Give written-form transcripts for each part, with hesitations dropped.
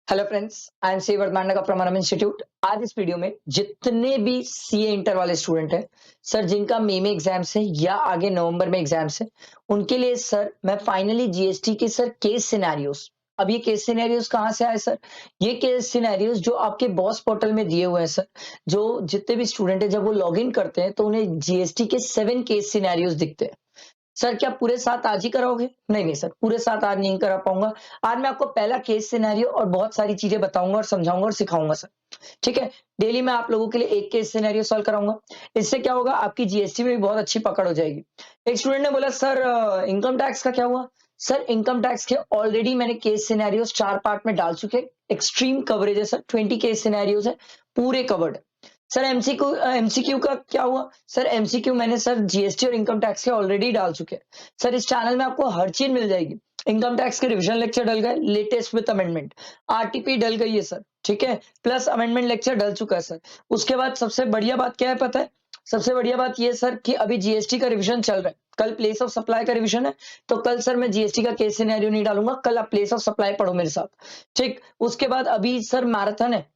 Hello friends, I am C Vardhaman का Pramanam institute. आज इस वीडियो में जितने भी सीए इंटर वाले स्टूडेंट हैं सर, जिनका मई में एग्जाम्स है या आगे नवंबर में एग्जाम्स है, उनके लिए सर मैं फाइनली जीएसटी के सर केस सिनेरियोस। अब ये केस सिनेरियोस कहाँ से आए सर? ये केस सिनेरियोस जो आपके बॉस पोर्टल में दिए हुए हैं सर। जो जितने भी स्टूडेंट है जब वो लॉग इन करते हैं तो उन्हें जीएसटी के 7 केस सिनेरियोस दिखते हैं। सर क्या पूरे 7 आज ही कराओगे? नहीं, नहीं सर, पूरे 7 आज नहीं करा पाऊँगा। आज मैं आपको पहला केस सिनेरियो और बहुत सारी चीज़ें बताऊँगा और समझाऊँगा और सिखाऊँगा सर। ठीक है? डेली मैं आप लोगों के लिए एक केस सिनेरियो सॉल्व कराऊँगा। इससे क्या होगा, आपकी जीएसटी में भी बहुत अच्छी पकड़ हो जाएगी। एक स्टूडेंट ने बोला सर इनकम टैक्स का क्या हुआ? सर इनकम टैक्स के ऑलरेडी मैंने केस सिनेरियोस 4 पार्ट में डाल चुके हैं। एक्सट्रीम कवरेज है सर, 20 केस सिनेरियोस है, पूरे कवर्ड। सर एमसीक्यू का क्या हुआ? सर एमसीक्यू मैंने सर जीएसटी और इनकम टैक्स के ऑलरेडी डाल चुके हैं। सर इस चैनल में आपको हर चीज मिल जाएगी। इनकम टैक्स के रिविजन लेक्चर डल गए, लेटेस्ट विद अमेंडमेंट। आरटीपी डल गई है सर, ठीक है, प्लस अमेंडमेंट लेक्चर डल चुका है सर। उसके बाद सबसे बढ़िया बात क्या है पता है? सबसे बढ़िया बात ये सर कि अभी जीएसटी का रिविजन चल रहा है। कल प्लेस ऑफ सप्लाई का रिविजन है, तो कल सर मैं जीएसटी का केस सिनेरियो नहीं डालूंगा। कल आप प्लेस ऑफ सप्लाई पढ़ो मेरे साथ। ठीक, उसके बाद अभी सर मैराथन है।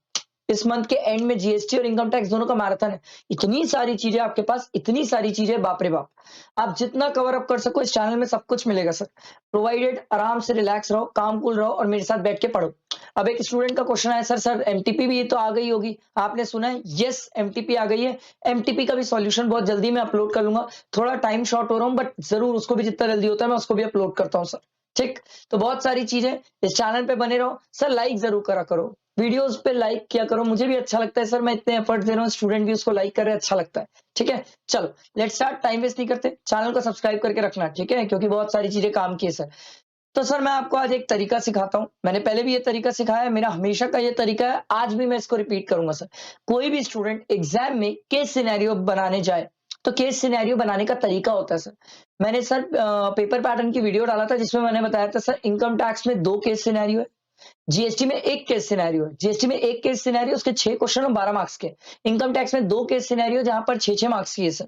इस मंथ के एंड में जीएसटी और इनकम टैक्स दोनों का मैराथन है। इतनी सारी चीजें आपके पास, इतनी सारी चीजें, बाप रे बाप। आप जितना कवर अप कर सको इस चैनल में सब कुछ मिलेगा सर। प्रोवाइडेड आराम से रिलैक्स रहो, काम कूल रहो और मेरे साथ बैठ के पढ़ो। अब एक स्टूडेंट का क्वेश्चन आया, सर एमटीपी भी तो आ गई होगी, आपने सुना है? यस, एमटीपी आ गई है। एमटीपी का भी सॉल्यूशन बहुत जल्दी मैं अपलोड कर लूंगा। थोड़ा टाइम शॉर्ट हो रहा हूँ बट जरूर उसको भी जितना जल्दी होता है मैं उसको भी अपलोड करता हूँ सर। ठीक, तो बहुत सारी चीजें, इस चैनल पे बने रहो सर। लाइक जरूर करा करो, वीडियोस पे लाइक किया करो, मुझे भी अच्छा लगता है सर। मैं इतने एफर्ट दे रहा हूँ, स्टूडेंट भी उसको लाइक कर रहे हैं, अच्छा लगता है। ठीक है, चलो लेट्स स्टार्ट। टाइम वेस्ट नहीं करते, चैनल को सब्सक्राइब करके रखना, ठीक है, क्योंकि बहुत सारी चीजें काम की है सर। तो सर मैं आपको आज एक तरीका सिखाता हूँ। मैंने पहले भी ये तरीका सिखाया है, मेरा हमेशा का ये तरीका है, आज भी मैं इसको रिपीट करूंगा सर। कोई भी स्टूडेंट एग्जाम में केस सिनेरियो बनाने जाए तो केस सिनेरियो बनाने का तरीका होता है सर। मैंने सर पेपर पैटर्न की वीडियो डाला था जिसमें मैंने बताया था सर इनकम टैक्स में 2 केस सिनेरियो है, जीएसटी में 1 केस सिनेरियो है। जीएसटी में 1 केस सिनेरियो, उसके 6 क्वेश्चन और 12 मार्क्स के। इनकम टैक्स में 2 केस सिनेरियो जहां पर 6-6 मार्क्स की है सर।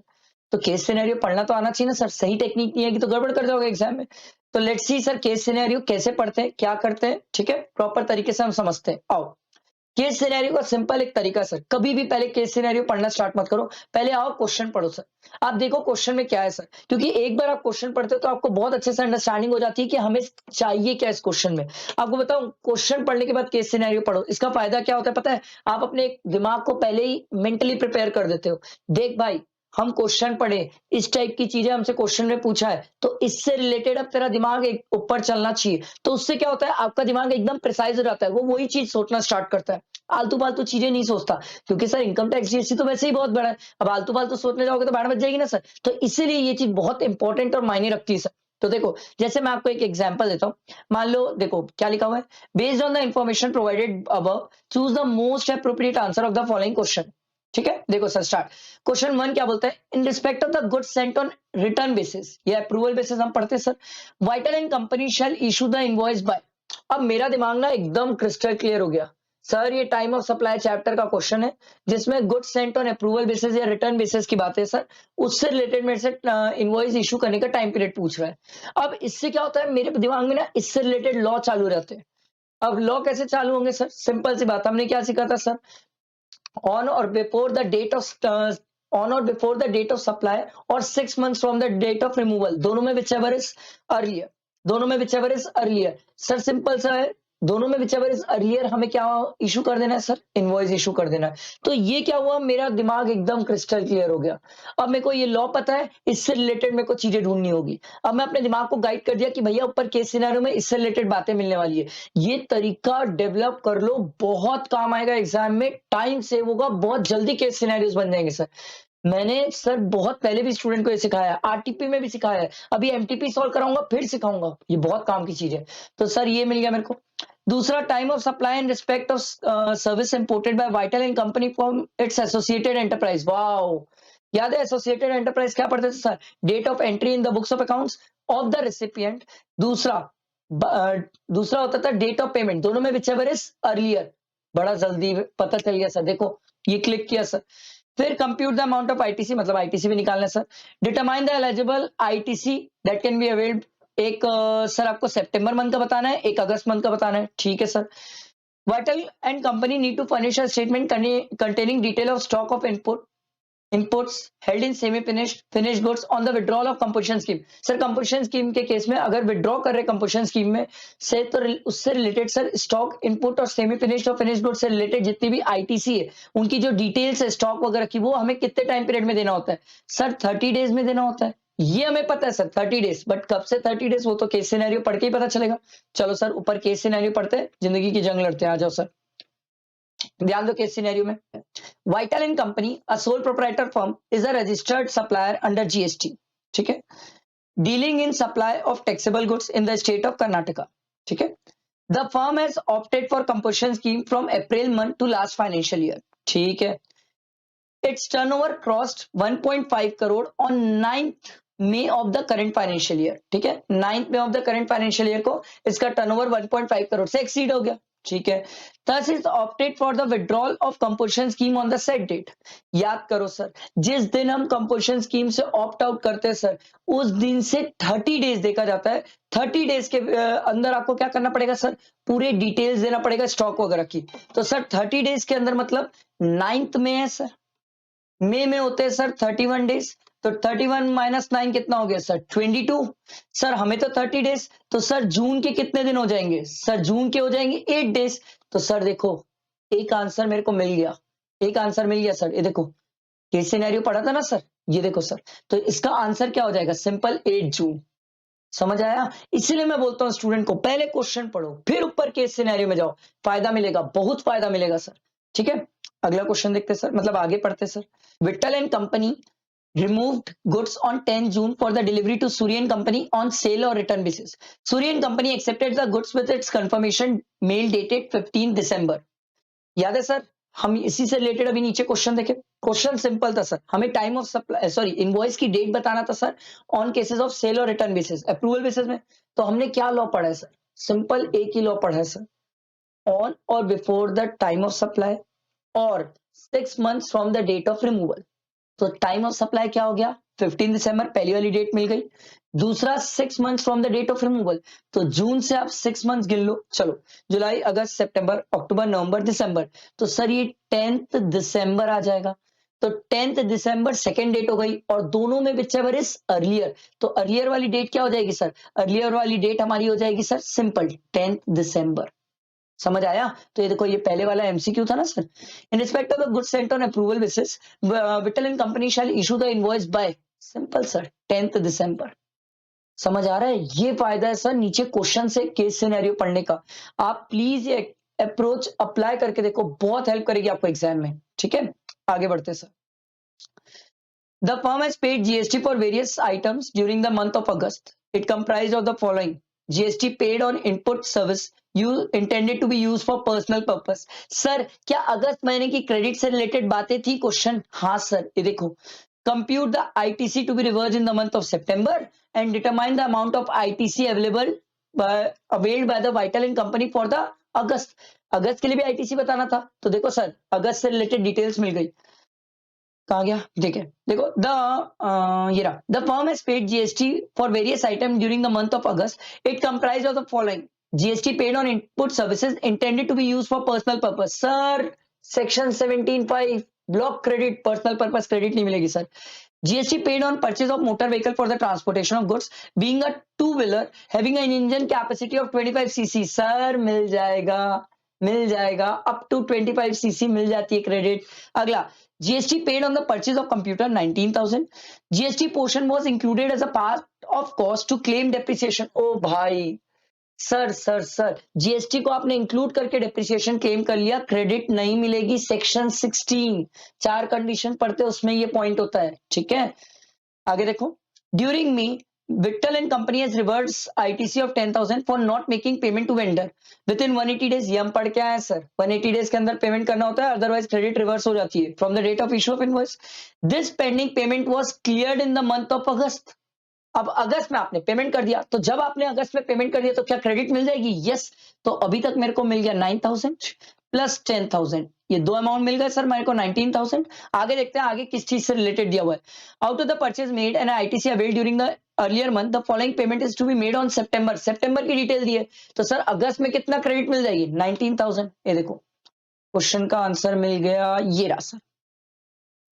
तो केस सिनेरियो पढ़ना तो आना चाहिए ना सर। सही टेक्निक नहीं है कि तो गड़बड़ कर जाओगे एग्जाम में। तो let's see sir case scenario कैसे पढ़ते हैं, क्या करते हैं, ठीक है, प्रॉपर तरीके से हम समझते हैं। आओ, केस सिनेरियो का सिंपल एक तरीका सर, कभी भी पहले केस सिनेरियो पढ़ना स्टार्ट मत करो, पहले आओ क्वेश्चन पढ़ो सर। आप देखो क्वेश्चन में क्या है सर, क्योंकि एक बार आप क्वेश्चन पढ़ते हो तो आपको बहुत अच्छे से अंडरस्टैंडिंग हो जाती है कि हमें चाहिए क्या इस क्वेश्चन में। आपको बताऊं, क्वेश्चन पढ़ने के बाद केस सिनेरियो पढ़ो, इसका फायदा क्या होता है पता है? आप अपने दिमाग को पहले ही मेंटली प्रिपेयर कर देते हो। देख भाई, हम क्वेश्चन पढ़े, इस टाइप की चीजें हमसे क्वेश्चन में पूछा है, तो इससे रिलेटेड अब तेरा दिमाग एक ऊपर चलना चाहिए। तो उससे क्या होता है, आपका दिमाग एकदम प्रिसाइज हो जाता है, वो वही चीज सोचना स्टार्ट करता है। आलतू-फालतू चीजें नहीं सोचता, क्योंकि सर इनकम टैक्स जीएसटी तो वैसे ही बहुत बड़ा है। अब आलतू-फालतू सोचने जाओगे तो बैंड बज जाएगी ना सर। तो इसीलिए ये चीज बहुत इंपॉर्टेंट और मायने रखती है सर। तो देखो, जैसे मैं आपको एक एग्जांपल देता हूँ। मान लो, देखो क्या लिखा हुआ है, based on the information provided above choose the most appropriate answer of the following question. ठीक है, देखो सर स्टार्ट। क्वेश्चन 1 क्या बोलता है? In respect of the goods Saint on return basis या अप्रूवल बेसिस हम पढ़ते हैं sir. Vital and company shall issue the invoice by. अब मेरा दिमाग ना एकदम क्रिस्टल क्लियर हो गया सर। ये टाइम ऑफ सप्लाई चैप्टर का क्वेश्चन है जिसमें goods Saint on approval basis या रिटर्न बेसिस की बात है सर। उससे रिलेटेड मेरे से इनवॉइस इशू करने का टाइम पीरियड पूछ रहा है। अब इससे क्या होता है, मेरे दिमाग में ना इससे रिलेटेड लॉ चालू रहते हैं। अब लॉ कैसे चालू होंगे सर? सिंपल सी बात, हमने क्या सीखा था सर? ऑन और before the date of on और before the date of supply और 6 months from the date of removal, दोनों में विच एवर इज अर्लियर। दोनों में whichever is earlier sir, simple सा है। दोनों में विच एवर इज अर्लियर हमें क्या इशू कर देना है सर? इनवॉइस इशू कर देना है। तो ये क्या हुआ, मेरा दिमाग एकदम क्रिस्टल क्लियर हो गया। अब मेरे को ये लॉ पता है, इससे रिलेटेड मेरे को चीजें ढूंढनी होगी। अब मैं अपने दिमाग को गाइड कर दिया कि भैया ऊपर केस सिनेरियो में इससे रिलेटेड बातें मिलने वाली है। ये तरीका डेवलप कर लो, बहुत काम आएगा एग्जाम में, टाइम सेव होगा, बहुत जल्दी केस सिनेरियोस बन जाएंगे सर। मैंने सर बहुत पहले भी स्टूडेंट को ये सिखाया है, आरटीपी में भी सिखाया है, अभी एमटीपी सॉल्व कराऊंगा, फिर सिखाऊंगा। ये बहुत काम की चीज है। तो सर ये मिल गया मेरे को। दूसरा, time of supply in respect of service imported by Vital and company from its associated enterprise. Wow, याद है एसोसिएटेड एंटरप्राइज क्या पढ़ते थे sir? Date of entry in the books of accounts of the recipient. दूसरा दूसरा होता था date of payment, दोनों में विच एवर इज अर्लियर। बड़ा जल्दी पता चल गया सर, देखो ये क्लिक किया सर। फिर compute the amount of ITC, मतलब आईटीसी भी निकालना है sir. Determine the eligible ITC that can be availed. एक सर आपको सितंबर मंथ का बताना है, एक अगस्त मंथ का बताना है, ठीक है sir. Vital and company need to furnish a statement containing detail of stock of inputs held in semi finished goods on the withdrawal of composition scheme. Sir composition scheme के केस में अगर withdraw कर रहे composition scheme में से तो उससे related sir stock input और सेमी फिनिश्ड और फिनिश्ड गुड से रिलेटेड जितनी भी आईटीसी है उनकी जो डिटेल्स है स्टॉक वगैरह की वो हमें कितने टाइम पीरियड में देना होता है सर 30 डेज में देना होता है ये हमें पता है सर 30 डेज बट कब से 30 डेज वो तो केस सिनेरियो पढ़ के ही पता चलेगा चलो सर ऊपर केस सिनेरियो पढ़ते हैं जिंदगी की जंग लड़ते हैं आ जाओ सर ध्यान दो केस सिनेरियो में Vital and company a sole proprietor firm is a registered supplier under GST ठीक है dealing in supply of taxable goods in the state of Karnataka ठीक है the firm has opted for composition scheme from April month to last financial year ठीक है its turnover crossed 1.5 crore on 9th May of the current financial year ठीक है 9th May of the current financial year को इसका turnover 1.5 crore से exceed हो गया ठीक है thus is opted for the withdrawal of composition scheme on the said date याद करो सर जिस दिन हम composition scheme से ऑप्ट आउट करते हैं सर उस दिन से 30 डेज देखा जाता है 30 डेज के अंदर आपको क्या करना पड़ेगा सर पूरे डिटेल्स देना पड़ेगा स्टॉक वगैरह की तो सर 30 डेज के अंदर मतलब 9th में है सर मई में होते हैं सर 31 डेज तो 31 माइनस 9 कितना हो गया सर 22 सर हमें तो 30 डेज तो सर जून के कितने दिन हो जाएंगे सर जून के हो जाएंगे 8 डेज तो सर देखो एक आंसर मेरे को मिल गया एक आंसर मिल गया सर ये देखो केस सिनेरियो पढ़ा था ना सर ये देखो सर तो इसका आंसर क्या हो जाएगा सिंपल 8 जून समझ आया इसीलिए मैं बोलता हूं स्टूडेंट को पहले क्वेश्चन पढ़ो फिर ऊपर केस सिनेरियो में जाओ फायदा मिलेगा बहुत फायदा मिलेगा सर ठीक है अगला क्वेश्चन देखते सर मतलब आगे पढ़ते sir Vitthal and company removed goods on 10 June for the delivery to Suryan Company on sale or return basis. Suryan Company accepted the goods with its confirmation mail dated 15 December. याद है sir हम इसी से related अभी नीचे question देखे question simple था sir हमें time of supply sorry invoice की डेट बताना था sir on cases of sale और रिटर्न बेसिस अप्रूवल बेसिस में तो हमने क्या लॉ पढ़ा है सर सिंपल एक ही लॉ पढ़ा है सर ऑन और before the time of supply और 6 months from the date of removal तो टाइम ऑफ सप्लाई क्या हो गया 15 दिसंबर पहली वाली डेट मिल गई दूसरा 6 months from the date of removal तो जून से आप 6 months गिन लो चलो जुलाई अगस्त सितंबर अक्टूबर नवंबर दिसंबर तो सर ये 10th दिसंबर आ जाएगा तो 10th दिसंबर सेकेंड डेट हो गई और दोनों में विचएवर इज अर्लियर तो अर्लियर वाली डेट क्या हो जाएगी सर अर्लियर वाली डेट हमारी हो जाएगी सर सिंपल 10th दिसंबर समझ आया तो ये देखो ये पहले वाला एमसीक्यू था ना sir in respect of the goods Saint on approval basis Vitthal and company shall issue the invoice by simple sir 10th दिसंबर समझ आ रहा है ये फायदा है सर नीचे क्वेश्चन से केस सिनेरियो पढ़ने का आप प्लीज ये अप्रोच अप्लाई करके देखो बहुत हेल्प करेगी आपको एग्जाम में ठीक है आगे बढ़ते sir the firm has paid GST for various items during the month of August it comprised of the following GST paid on input service you intended to be used for personal purpose sir क्या अगस्त महीने की credit से related बातें थी question हाँ sir ये देखो compute the ITC to be reversed in the month of September and determine the amount of ITC available availed by the Vital and company for the अगस्त अगस्त के लिए भी ITC बताना था तो देखो सर अगस्त से रिलेटेड डिटेल्स मिल गई कहा गया देखो the firm has paid GST for various items during the month of August it comprised of the following GST paid on input services intended to be used for personal purpose. Sir, section 17(5) block credit, personal purpose credit नहीं मिलेगी sir. GST paid on purchase of motor vehicle for the transportation of goods, being a two-wheeler having an engine capacity of 25 cc. Sir मिल जाएगा up to 25 cc मिल जाती है credit. अगला GST paid on the purchase of computer 19,000. GST portion was included as a part of cost to claim depreciation. ओ भाई sir GST को आपने include करके depreciation claim कर लिया क्रेडिट नहीं मिलेगी सेक्शन 16 4 कंडीशन पढ़ते उसमें ये पॉइंट होता है ठीक है आगे देखो during me Vitthal and company has reverse ITC of 10,000 for not making payment to vendor within 180 days ये हम पढ़ के आए सर 180 डेज के अंदर पेमेंट करना होता है अदरवाइज क्रेडिट रिवर्स हो जाती है from the date of issue of invoice this pending payment was cleared in the month of August अब अगस्त में आपने पेमेंट कर दिया तो जब आपने अगस्त में पेमेंट कर दिया तो क्या क्रेडिट मिल जाएगी यस तो अभी तक मेरे को मिल गया 9,000 प्लस 10,000 ये दो अमाउंट मिल गए सर मेरे को 19,000 आगे देखते हैं आगे किस चीज से रिलेटेड दिया हुआ है out of the purchase made and ITC avail during the earlier month the following payment is to be made on September, सितंबर की डिटेल दी है तो सर अगस्त में कितना क्रेडिट मिल जाएगी 19,000। ये देखो क्वेश्चन का आंसर मिल गया, ये रहा सर।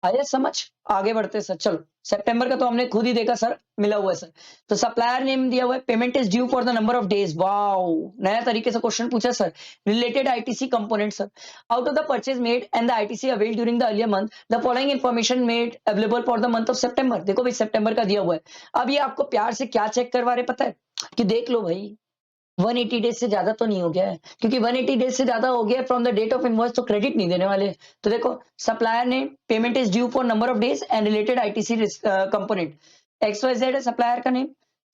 आया समझ? आगे बढ़ते सर, चलो सितंबर का तो हमने खुद ही देखा सर, मिला हुआ है सर। तो सप्लायर नेम दिया हुआ है, payment is due for the number of days. Wow, नया तरीके से क्वेश्चन पूछा sir. Related ITC component sir, out of the purchase made and the ITC avail during the earlier month the following information made available for the month of September. देखो भाई सितंबर का दिया हुआ है। अब ये आपको प्यार से क्या चेक करवा रहे पता है कि देख लो भाई 180 डेज से ज्यादा तो नहीं हो गया है, क्योंकि 180 डेज से ज्यादा हो गया from the date of invoice तो क्रेडिट नहीं देने वाले। तो देखो सप्लायर ने payment is due for number of days and related ITC component, XYZ है सप्लायर का नेम।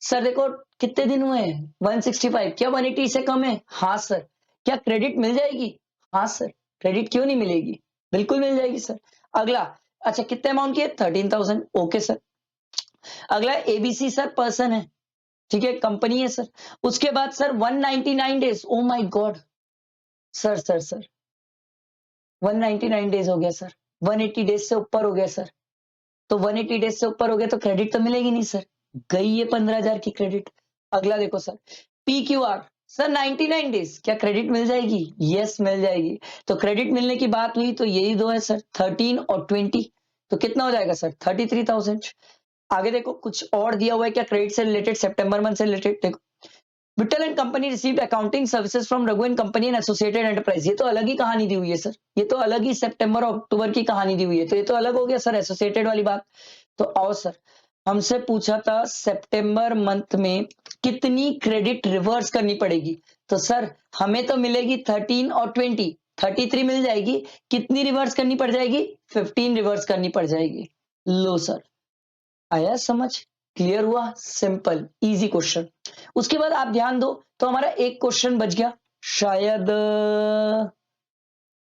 सर देखो कितने दिन हुए हैं 165, क्या 180 से कम है? हाँ सर। क्या क्रेडिट मिल जाएगी? हाँ सर। क्रेडिट क्यों नहीं मिलेगी? बिल्कुल मिल जाएगी सर। अगला, अच्छा कितने अमाउंट की है? 13,000। Okay sir. अगला एबीसी सर पर्सन है, ठीक है, कंपनी है सर। उसके बाद sir 199 days, oh my God sir, sir 199 days हो गया सर, 180 डेज से ऊपर हो गया सर। तो 180 डेज से ऊपर हो गया तो क्रेडिट तो मिलेगी नहीं सर, गई है 15,000 की क्रेडिट। अगला देखो सर PQR सर 99 डेज, क्या क्रेडिट मिल जाएगी? यस मिल जाएगी। तो क्रेडिट मिलने की बात हुई तो यही दो है सर, 13 और 20। तो कितना हो जाएगा सर? 33,000। आगे देखो कुछ और दिया हुआ है क्या क्रेडिट से रिलेटेड, सितंबर मंथ से रिलेटेड। देखो Vitthal and company received accounting services from Raghu and company and associated enterprise. ये तो अलग ही कहानी दी हुई है सर, ये तो अलग ही सितंबर और अक्टूबर की कहानी दी हुई है, तो ये तो अलग हो गया सर एसोसिएटेड वाली बात। तो आओ सर, हमसे पूछा था सितंबर मंथ में कितनी क्रेडिट रिवर्स करनी पड़ेगी, तो सर हमें तो मिलेगी 13 और 20, 33 मिल जाएगी। कितनी रिवर्स करनी पड़ जाएगी? 15 रिवर्स करनी पड़ जाएगी। लो सर, आया समझ? क्लियर हुआ? Simple easy question. उसके बाद आप ध्यान दो तो हमारा एक क्वेश्चन बच गया शायद,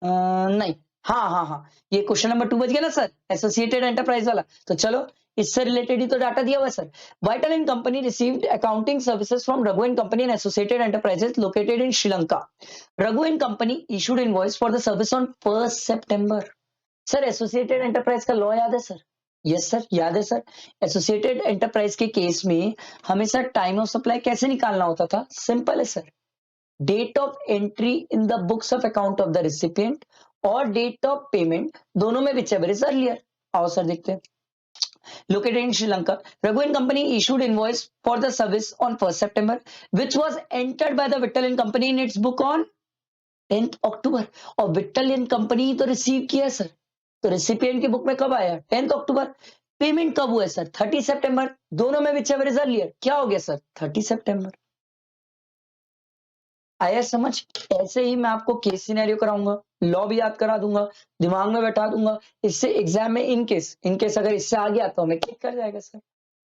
नहीं, हाँ, ये क्वेश्चन नंबर 2 बच गया ना सर, एसोसिएटेड एंटरप्राइज वाला। तो चलो इससे रिलेटेड ही तो डाटा दिया हुआ है sir. Vital and company received accounting services from Raghu and company and associated enterprises located in Sri Lanka. Raghu and company issued invoice for the service on 1 September. Sir associated enterprise का law याद है सर? यस सर याद है sir. Associated enterprise के case में हमें sir time of supply कैसे निकालना होता था? सिंपल है sir, date of entry in the books of account of the recipient और डेट ऑफ पेमेंट, दोनों में whichever is earlier। आओ सर देखते हैं। Located in Sri Lanka, Raghu and Company issued invoice for the service on 1st September, which was entered by the Vittal and Company in its book on 10th October। और Vittal and Company तो receive किया sir, तो recipient की book में कब आया? 10th अक्टूबर। Payment कब हुआ है सर? 30 सितंबर। दोनों में whichever is earlier, क्या हो गया सर? 30 सितंबर। आया समझ? ऐसे ही मैं आपको केस सिनेरियो कराऊंगा, लॉ भी याद करा दूंगा, दिमाग में बैठा दूंगा, इससे एग्जाम में इनकेस अगर इससे आ गया तो हमें क्लिक कर जाएगा सर।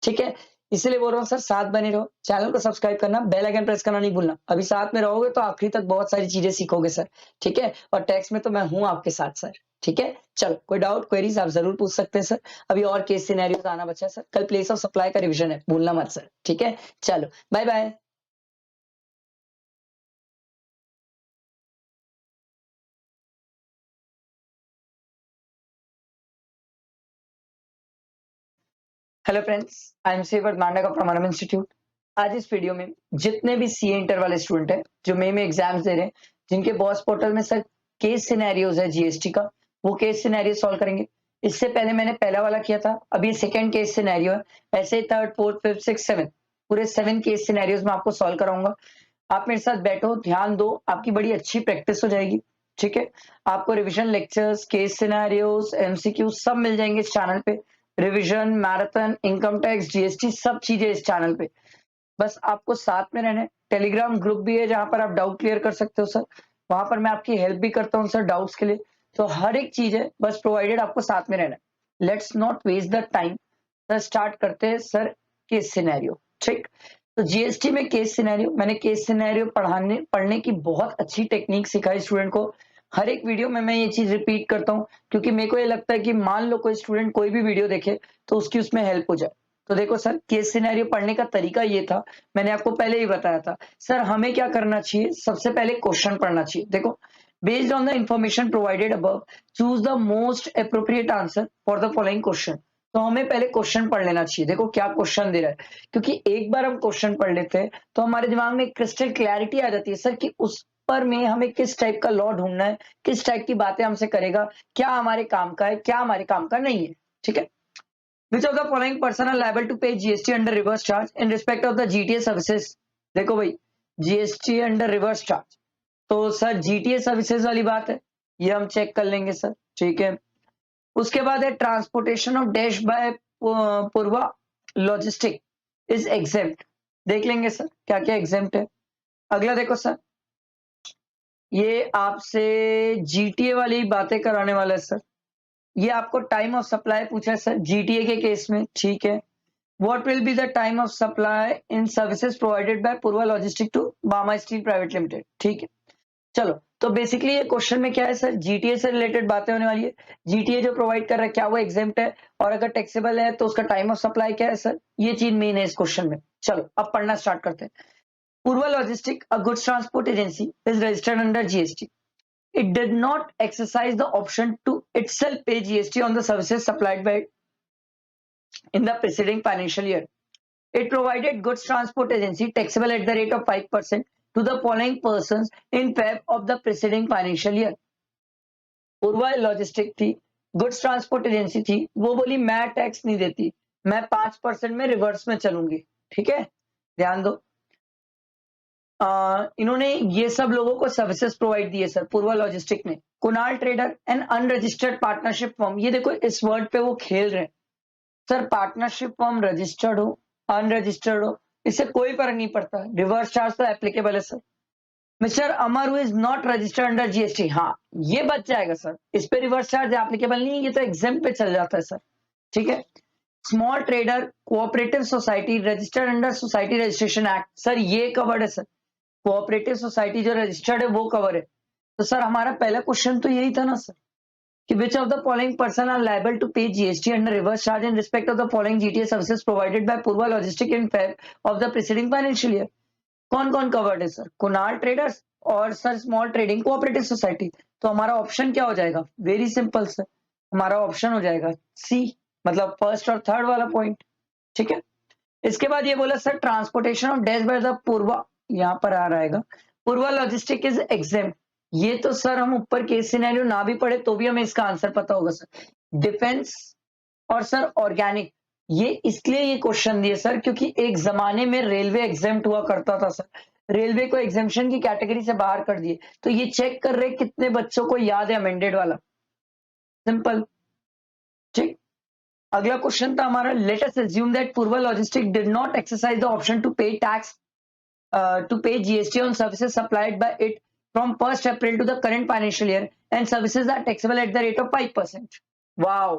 ठीक है, इसलिए बोल रहा हूँ सर साथ बने रहो, चैनल को सब्सक्राइब करना, बेल आइकन प्रेस करना नहीं भूलना। अभी साथ में रहोगे तो आखिरी तक बहुत सारी चीजें सीखोगे सर। ठीक है, और टेक्स्ट में तो मैं हूं आपके साथ सर। ठीक है, चलो कोई डाउट क्वेरीज आप जरूर पूछ सकते हैं सर। अभी और केस सिनेरियोस आना बचा है सर, कल प्लेस ऑफ सप्लाई का रिविजन है, भूलना मत सर। ठीक है, चलो bye bye. Hello friends, I am C Vardhamana का प्रमाणम इंस्टीट्यूट। आज इस वीडियो में जितने भी सीए इंटर वाले स्टूडेंट हैं जो मई में एग्जाम्स दे रहे हैं, जिनके बॉस पोर्टल में सर केस सिनेरियोज है जीएसटी का, वो केस सिनेरियो सॉल्व करेंगे। इससे पहले मैंने पहला वाला किया था, अभी सेकंड केस सिनेरियो है। ऐसे third fourth fifth six seven, पूरे 7 केस सिनेरियोज में आपको सॉल्व कराऊंगा। आप मेरे साथ बैठो, ध्यान दो, आपकी बड़ी अच्छी प्रैक्टिस हो जाएगी। ठीक है, आपको revision lectures, case scenarios, MCQ सब मिल जाएंगे इस चैनल पे। Revision, marathon, income tax, GST सब चीजें इस चैनल पे। बस आपको साथ में रहना है। टेलीग्राम ग्रुप भी है जहां पर आप डाउट क्लियर कर सकते हो सर, वहां पर मैं आपकी हेल्प भी करता हूँ सर डाउट्स के लिए। तो हर एक चीज है, बस प्रोवाइडेड आपको साथ में रहना है। Let's not waste the time sir, start करते हैं सर केस सिनेरियो। ठीक, तो जीएसटी में केस सिनेरियो, मैंने केस सिनेरियो पढ़ने की बहुत अच्छी टेक्निक सिखाई स्टूडेंट को। हर एक वीडियो में मैं ये चीज रिपीट करता हूँ, क्योंकि मेरे को ये लगता है कि मान लो कोई स्टूडेंट कोई भी वीडियो देखे तो उसकी उसमें हेल्प हो जाए। तो देखो सर, केस सिनेरियो पढ़ने का तरीका ये था, मैंने आपको पहले ही बताया था सर। हमें क्या करना चाहिए? सबसे पहले क्वेश्चन पढ़ना चाहिए। देखो, based on the information provided above, choose the most appropriate answer for the following question. तो हमें पहले क्वेश्चन पढ़ लेना चाहिए। देखो क्या क्वेश्चन दे रहा है, क्योंकि एक बार हम क्वेश्चन पढ़ लेते हैं तो हमारे दिमाग में क्रिस्टल क्लैरिटी आ जाती है सर कि उस पर में हमें किस टाइप का लॉ ढूंढना है, किस टाइप की बातें हमसे करेगा, क्या हमारे काम का है, क्या हमारे काम का नहीं है। ठीक है। Which of the following person are liable to pay GST under reverse charge in respect of the GTA services. देखो भाई, जीएसटी अंडर रिवर्स चार्ज, तो सर जीटीए सर्विसेज वाली बात है, ये हम चेक कर लेंगे सर। ठीक है। उसके बाद है transportation of dash by Purva logistic is exempt. देख लेंगे सर क्या क्या एग्जेम्प्ट है। अगला देखो सर, ये आपसे जीटीए वाली बातें कराने वाला है सर। ये आपको टाइम ऑफ सप्लाई पूछा है सर जीटीए के केस में। ठीक है। What will be the time of supply in services provided by Purva logistic to Bama steel private limited. ठीक है। चलो, तो बेसिकली ये क्वेश्चन में क्या है सर, जीटीए से रिलेटेड बातें होने वाली है। जीटीए जो प्रोवाइड कर रहा है क्या वो एग्जेम्प्ट है, और अगर टैक्सेबल है तो उसका टाइम ऑफ सप्लाई क्या है सर, ये चीज मेन है इस क्वेश्चन में। चलो अब पढ़ना स्टार्ट करते हैं। Purva logistic, a goods transport agency, is registered under GST. It did not exercise the option to itself pay GST on the services supplied by it in the preceding financial year. It provided goods transport agency taxable at the rate of 5% to the following persons in Feb of the preceding financial year. Purva logistic थी, goods transport agency थी, वो बोली मैं tax नहीं देती, मैं 5% में reverse में चलूंगी। ठीक है, ध्यान दो। इन्होंने ये सब लोगों को सर्विसेज प्रोवाइड दिए सर पूर्वा लॉजिस्टिक ने। Kunal trader and unregistered partnership firm, ये देखो इस वर्ड पे वो खेल रहे हैं सर। पार्टनरशिप फर्म रजिस्टर्ड हो अनरजिस्टर्ड हो, इससे कोई फर्क नहीं पड़ता, रिवर्स चार्ज तो एप्लीकेबल है sir. Mister Amar who is not registered under GST, हाँ ये बच जाएगा सर, इस पे रिवर्स चार्ज एप्लीकेबल नहीं है, ये तो एग्जाम पे चल जाता है सर। ठीक है। Small trader cooperative society registered under society registration act, sir ये कवर्ड है सर। कोऑपरेटिव सोसाइटी जो रजिस्टर्ड है वो कवर है। तो सर हमारा पहला क्वेश्चन तो यही था ना सर कि which of the following person are liable to pay GST under reverse charge in respect of the following GTA services provided by Purva logistic in Feb of the preceding financial year. कौन कौन covered है sir, Kunal traders और sir small trading cooperative society. तो हमारा option क्या हो जाएगा, very simple sir, हमारा ऑप्शन हो जाएगा सी, मतलब फर्स्ट और थर्ड वाला पॉइंट। ठीक है। इसके बाद ये बोला sir transportation of days by the Purva, यहाँ पर आ रहेगा पूर्वा लॉजिस्टिक इज एग्जेम्प्ट। ये तो सर हम ऊपर केस सिनेरियो ना भी पढ़े तो भी हमें इसका आंसर पता होगा सर। डिफेंस और सर ऑर्गेनिक, ये इसलिए ये क्वेश्चन दिए सर क्योंकि एक जमाने में रेलवे एग्जेम्प्ट हुआ करता था सर, रेलवे को एग्जेम्पशन की कैटेगरी से बाहर कर दिए, तो ये चेक कर रहे कितने बच्चों को याद है अमेंडेड वाला। सिंपल। ठीक। अगला क्वेश्चन था हमारा, let us assume that Purva logistic did not exercise the option to pay tax to pay GST on services supplied by it from 1st April to the current financial year and services are taxable at the rate of 5%. Wow!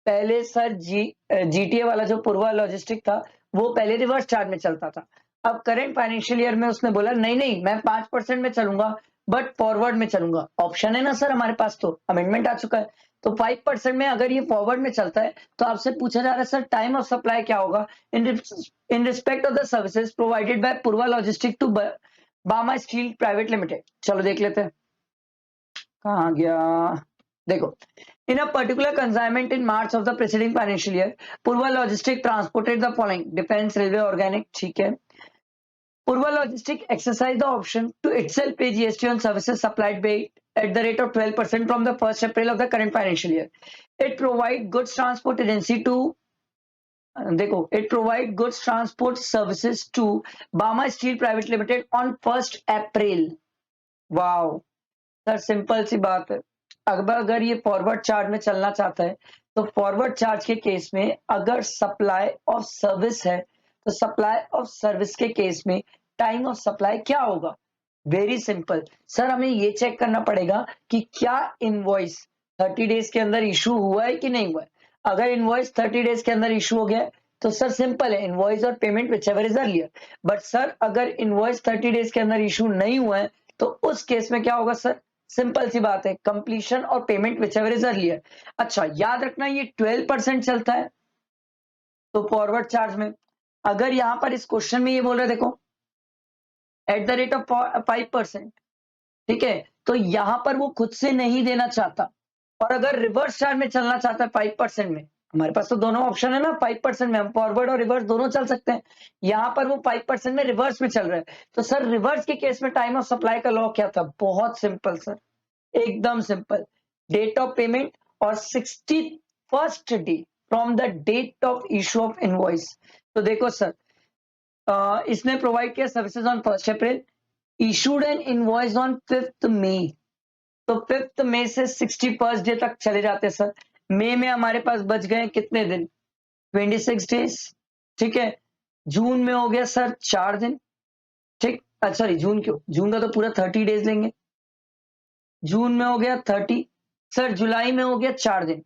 पहले sir GTA वाला जो पूर्वा logistic था वो पहले reverse charge में चलता था। अब करंट फाइनेंशियल ईयर में उसने बोला नहीं नहीं मैं 5% में चलूंगा बट फॉरवर्ड में चलूंगा। ऑप्शन है ना सर हमारे पास, तो अमेंडमेंट आ चुका है। तो 5% में अगर ये फॉरवर्ड में चलता है तो आपसे पूछा जा रहा है सर टाइम ऑफ सप्लाई क्या होगा in respect of the services provided by Purva logistic to Bama steel private limited. चलो देख लेते हैं कहाँ गया। देखो, in a particular consignment in March of the preceding financial year, Purva Logistic transported the following: defense, railway, organic, ठीक है। Purva Logistic exercised the option to itself pay GST on services supplied by it at the rate of 12% from the 1st April of the current financial year. It provide goods transport agency to देखो, it provide goods transport services to Bama Steel Private Limited on 1st April. Wow, sir simple सी बात है। अब अगर ये forward charge में चलना चाहता है तो फॉरवर्ड चार्ज के केस में अगर सप्लाई ऑफ सर्विस है तो सप्लाई ऑफ सर्विस के केस में टाइम ऑफ सप्लाई क्या होगा, वेरी सिंपल सर, हमें ये चेक करना पड़ेगा कि क्या इनवॉइस 30 डेज के अंदर इशू हुआ है कि नहीं हुआ है। अगर इनवॉइस 30 डेज के अंदर इशू हो गया है तो सर सिंपल है, इनवॉइस और payment whichever is earlier. But sir अगर इनवॉइस 30 डेज के अंदर इशू नहीं हुआ है तो उस केस में क्या होगा सर, सिंपल सी बात है, कंप्लीशन और पेमेंट व्हिचएवर इज अर्लियर। अच्छा याद रखना ये 12% चलता है तो फॉरवर्ड चार्ज में, अगर यहां पर इस क्वेश्चन में ये बोल रहे देखो एट द रेट ऑफ 5%, ठीक है, तो यहां पर वो खुद से नहीं देना चाहता और अगर रिवर्स चार्ज में चलना चाहता है 5% में, हमारे पास तो दोनों ऑप्शन है ना, 5% में हम फॉरवर्ड और रिवर्स दोनों चल सकते हैं। यहाँ पर वो 5% में रिवर्स में चल रहा है, तो सर रिवर्स के केस में टाइम ऑफ सप्लाई का लॉ क्या था? बहुत सिंपल सर, एकदम सिंपल, डेट ऑफ पेमेंट और 61st day from the date of issue of invoice. तो देखो सर, इसने प्रोवाइड किया services on 1 April, issued an invoice on 5 May, तो 5 मई से 61st डे तक चले जाते सर। मई में हमारे पास बच गए कितने दिन? 26 डेज, ठीक है। जून में हो गया सर 4 दिन, ठीक, सॉरी जून क्यों, जून का तो पूरा 30 डेज लेंगे, जून में हो गया 30, सर जुलाई में हो गया 4 दिन,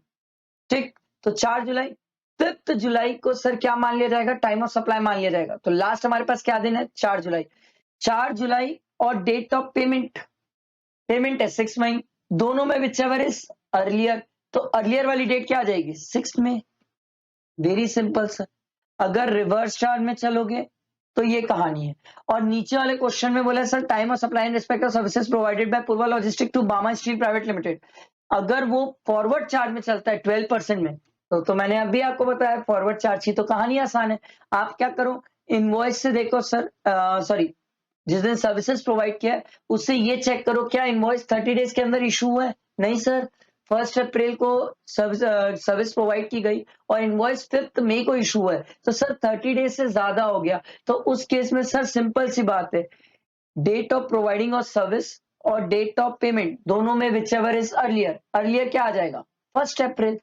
ठीक। तो 4 जुलाई, 5 जुलाई को सर क्या मान लिया जाएगा? टाइम ऑफ सप्लाई मान लिया जाएगा। तो लास्ट हमारे पास क्या दिन है? 4 जुलाई। 4 जुलाई और डेट ऑफ पेमेंट, पेमेंट है 6 मई, दोनों में विच एवर इज अर्लियर, तो अर्लियर वाली डेट क्या आ जाएगी? 6 में। Very simple sir. अगर रिवर्स चार्ज में चलोगे तो ये कहानी है। और नीचे वाले क्वेश्चन में बोला sir time of supply in respect of services provided by Purva logistic to Bama steel private limited, अगर वो फॉरवर्ड चार्ज में चलता है 12% में, तो मैंने अभी आपको बताया फॉरवर्ड चार्ज की तो कहानी आसान है। आप क्या करो, इनवॉइस से देखो सर, सॉरी जिस दिन सर्विसेज प्रोवाइड किया है उससे ये चेक करो क्या इनवॉइस 30 डेज के अंदर इशू हुआ है? नहीं सर, 1 अप्रैल को सर्विस प्रोवाइड की गई और इनवॉइस 5 मई को इशू हुआ है, तो सर 30 डेज से ज्यादा हो गया। तो उस केस में सर सिंपल सी बात है, date of providing of service और डेट ऑफ पेमेंट दोनों में whichever is earlier, earlier क्या आ जाएगा? 1 अप्रैल,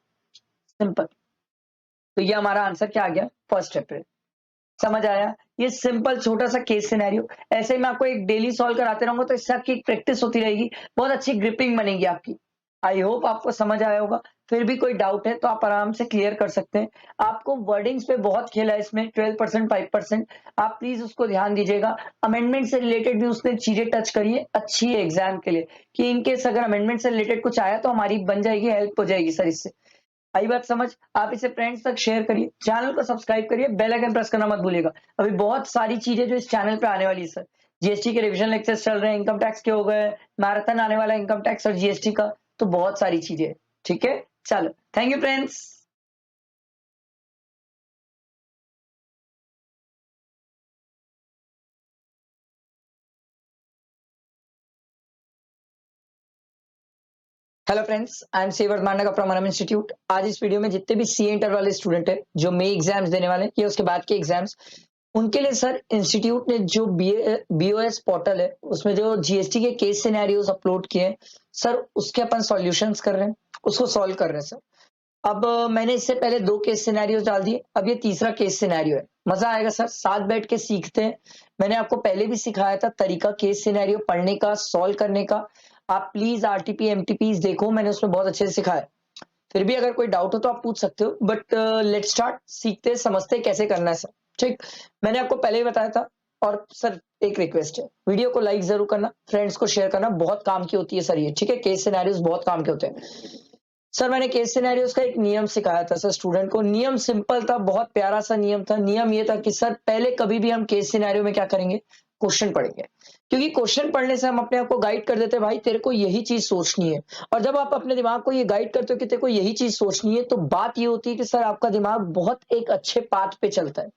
सिंपल। तो ये हमारा आंसर क्या आ गया? 1 अप्रैल। समझ आया? ये सिंपल छोटा सा केस सिनेरियो, ऐसे ही मैं आपको एक डेली सॉल्व कराते रहूंगा तो इससे आपकी प्रैक्टिस होती रहेगी, बहुत अच्छी ग्रिपिंग बनेगी आपकी। आई होप आपको समझ आया होगा। फिर भी कोई डाउट है तो आप आराम से क्लियर कर सकते हैं। आपको वर्डिंग्स पे बहुत खेला है इसमें, 12% 5%, आप प्लीज उसको ध्यान दीजिएगा। अमेंडमेंट से रिलेटेड भी उसने चीजें टच करिए, अच्छी है एग्जाम के लिए, कि इनकेस अगर अमेंडमेंट से रिलेटेड कुछ आया तो हमारी बन जाएगी, हेल्प हो जाएगी सर इससे। आई बात समझ? आप इसे फ्रेंड्स तक शेयर करिए, चैनल को सब्सक्राइब करिए, बेल आइकन प्रेस करना मत भूलिएगा। अभी बहुत सारी चीजें जो इस चैनल पे आने वाली है सर, जीएसटी के रिवीजन लेक्चर्स चल रहे हैं, इनकम टैक्स के हो गए, मैराथन आने वाला है इनकम टैक्स और जीएसटी का, तो बहुत सारी चीजें हैं। ठीक है, चलो thank you friends. Hello friends, I am Sevarth Manda from Manam institute. आज इस वीडियो में जितने भी सीए इंटर वाले स्टूडेंट है जो मई एग्जाम्स देने वाले हैं या उसके बाद के एग्जाम्स, उनके लिए सर इंस्टीट्यूट ने जो बीओएस पोर्टल है उसमें जो जीएसटी के केस सिनेरियोस अपलोड किए हैं सर, उसके अपन सॉल्यूशंस कर रहे हैं, उसको सॉल्व कर रहे हैं सर। अब मैंने इससे पहले 2 केस सिनेरियोस डाल दिए, अब ये तीसरा केस सिनेरियो है। मजा आएगा सर, साथ बैठ के सीखते हैं। मैंने आपको पहले भी सिखाया था तरीका केस सिनेरियो पढ़ने का, सॉल्व करने का। आप प्लीज आरटीपी एमटीपीज देखो, मैंने उसमें बहुत अच्छे से सिखाया। फिर भी अगर कोई डाउट हो तो आप पूछ सकते हो, बट लेट्स स्टार्ट, सीखते समझते कैसे करना है सर। ठीक, मैंने आपको पहले ही बताया था। और सर एक रिक्वेस्ट है, वीडियो को लाइक जरूर करना, फ्रेंड्स को शेयर करना, बहुत काम की होती है सर ये। ठीक है, केस सिनेरियोस बहुत काम के होते हैं सर। मैंने केस सिनेरियोस का एक नियम सिखाया था सर स्टूडेंट को। नियम सिंपल था, बहुत प्यारा सा नियम था। नियम ये था कि सर पहले कभी भी हम केस सिनेरियो में क्या करेंगे? क्वेश्चन पढ़ेंगे, क्योंकि क्वेश्चन पढ़ने से हम अपने आप को गाइड कर देते हैं, भाई तेरे को यही चीज सोचनी है। और जब आप अपने दिमाग को ये गाइड करते हो कि तेरे को यही चीज सोचनी है, तो बात ये होती है कि सर आपका दिमाग बहुत एक अच्छे पाथ पे चलता है।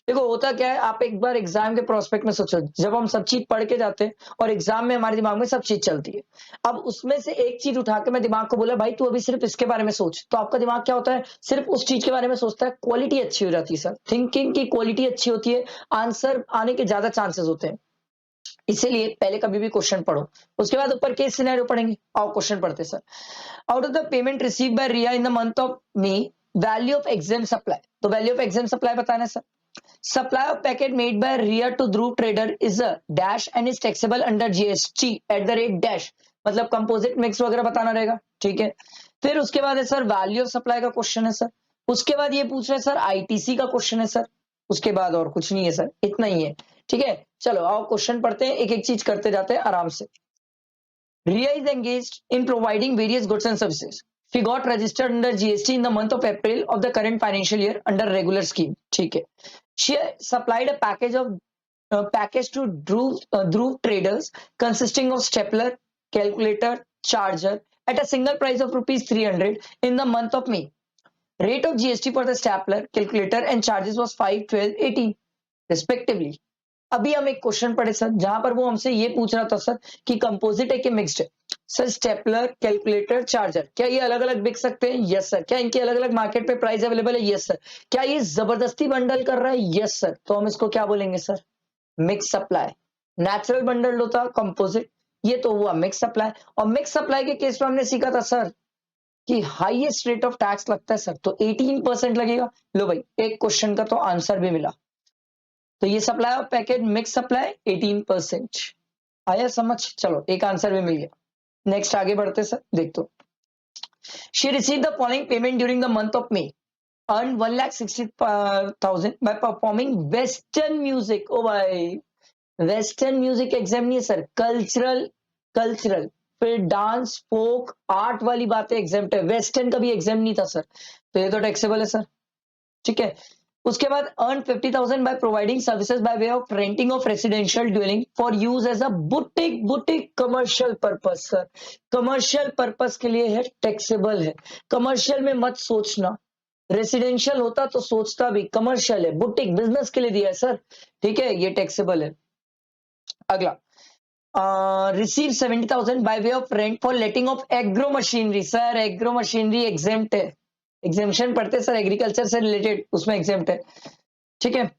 देखो होता क्या है, आप एक बार एग्जाम के प्रोस्पेक्ट में सोचो, जब हम सब चीज पढ़ के जाते हैं और एग्जाम में हमारे दिमाग में सब चीज चलती है। अब उसमें से एक चीज उठा के मैं दिमाग को बोला भाई तू अभी सिर्फ इसके बारे में सोच, तो आपका दिमाग क्या होता है? सिर्फ उस चीज के बारे में सोचता है। क्वालिटी अच्छी हो जाती है सर, थिंकिंग की क्वालिटी अच्छी होती है, आंसर आने के ज्यादा चांसेस होते हैं। इसीलिए पहले कभी भी क्वेश्चन पढ़ो, उसके बाद ऊपर केस सिनेरियो पढ़ेंगे। आओ क्वेश्चन पढ़ते sir. Out of the payment receive by Riya in the month of May, value of exempt supply, तो वैल्यू ऑफ एग्जाम सप्लाई बताना है sir. Supply of packet made by RIA to Dhruv Trader is a dash and is taxable under GST at the rate dash, मतलब composite mix वगैरह बताना रहेगा। ठीक है, फिर उसके बाद है सर वैल्यू ऑफ सप्लाई का क्वेश्चन है सर। उसके बाद ये पूछ रहे हैं सर आईटीसी का क्वेश्चन है सर। उसके बाद और कुछ नहीं है सर, इतना ही है। ठीक है, चलो आओ क्वेश्चन पढ़ते हैं, एक एक चीज करते जाते हैं आराम से। RIA is engaged in providing various goods and services. She got registered under GST in the month of April of the current financial year under regular scheme. ठीक है, she supplied a package to Dhruv Traders consisting of stapler, calculator, charger at a single price of rupees 300 in the month of May. Rate of GST for the stapler calculator and charges was 5, 12, 18 respectively. अभी हम एक question पढ़े sir, जहां पर वो हमसे ये पूछ रहा था सर कि कंपोजिट है कि मिक्स्ड है। सर स्टेपलर, कैलकुलेटर, चार्जर, क्या ये अलग अलग बिक सकते हैं? Yes sir. क्या इनके अलग अलग मार्केट पे प्राइस अवेलेबल है? Yes sir. क्या ये जबरदस्ती बंडल कर रहा है? Yes sir. तो हम इसको क्या बोलेंगे sir? Mix supply. Natural bundle होता कंपोजिट, ये तो हुआ मिक्स सप्लाई। और मिक्स सप्लाई के केस में हमने सीखा था सर कि हाईएस्ट रेट ऑफ टैक्स लगता है सर, तो 18% लगेगा। लो भाई, एक क्वेश्चन का तो आंसर भी मिला। तो ये supply of package mix supply 18%। आया समझ? चलो एक आंसर भी मिल गया। नेक्स्ट आगे बढ़ते सर, देख तो she receive the following payment during the month of May, earn 1,60,000 by performing western music. ओ भाई, वेस्टर्न म्यूजिक एग्जाम नहीं है सर, कल्चरल। कल्चरल फिर डांस, फोक, आर्ट वाली बातें एग्जाम है, वेस्टर्न का भी एग्जाम नहीं था सर, तो ये तो टैक्सेबल है सर। ठीक है, उसके बाद earn 50,000 by providing services by way of renting of residential dwelling for use as a boutique. Boutique commercial purpose sir, commercial purpose के लिए है, टैक्सेबल है। कमर्शियल में मत सोचना, रेसिडेंशियल होता तो सोचता भी, कमर्शियल है, बुटीक बिजनेस के लिए दिया है सर। ठीक है, ये टैक्सेबल है। अगला, receive 70,000 bye way of rent for letting of agro machinery. Sir agro machinery exempt है, एग्जेम्पशन पढ़ते सर, एग्रीकल्चर से रिलेटेड, उसमें एग्जेम्प्ट है। ठीक है,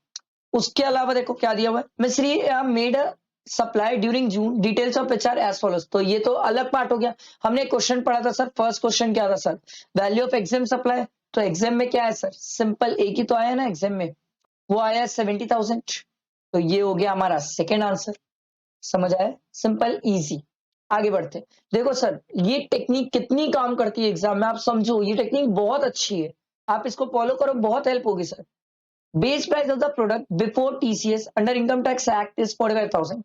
उसके अलावा देखो क्या दिया हुआ है, Misri made a supply during June, details of HR as follows. तो ये तो अलग पार्ट हो गया। हमने क्वेश्चन पढ़ा था सर, फर्स्ट क्वेश्चन क्या था sir? Value of exempt supply. तो एग्जाम में क्या है सर? सिंपल एक ही तो आया ना एग्जाम में, वो आया 70,000। तो ये हो गया हमारा सेकेंड आंसर। समझ आया? Simple easy. आगे बढ़ते, देखो सर ये टेक्निक कितनी काम करती है एग्जाम में, आप समझो, ये टेक्निक बहुत अच्छी है, आप इसको फॉलो करो, बहुत हेल्प होगी sir. Base price of the product before TCS under income tax act is 45,000,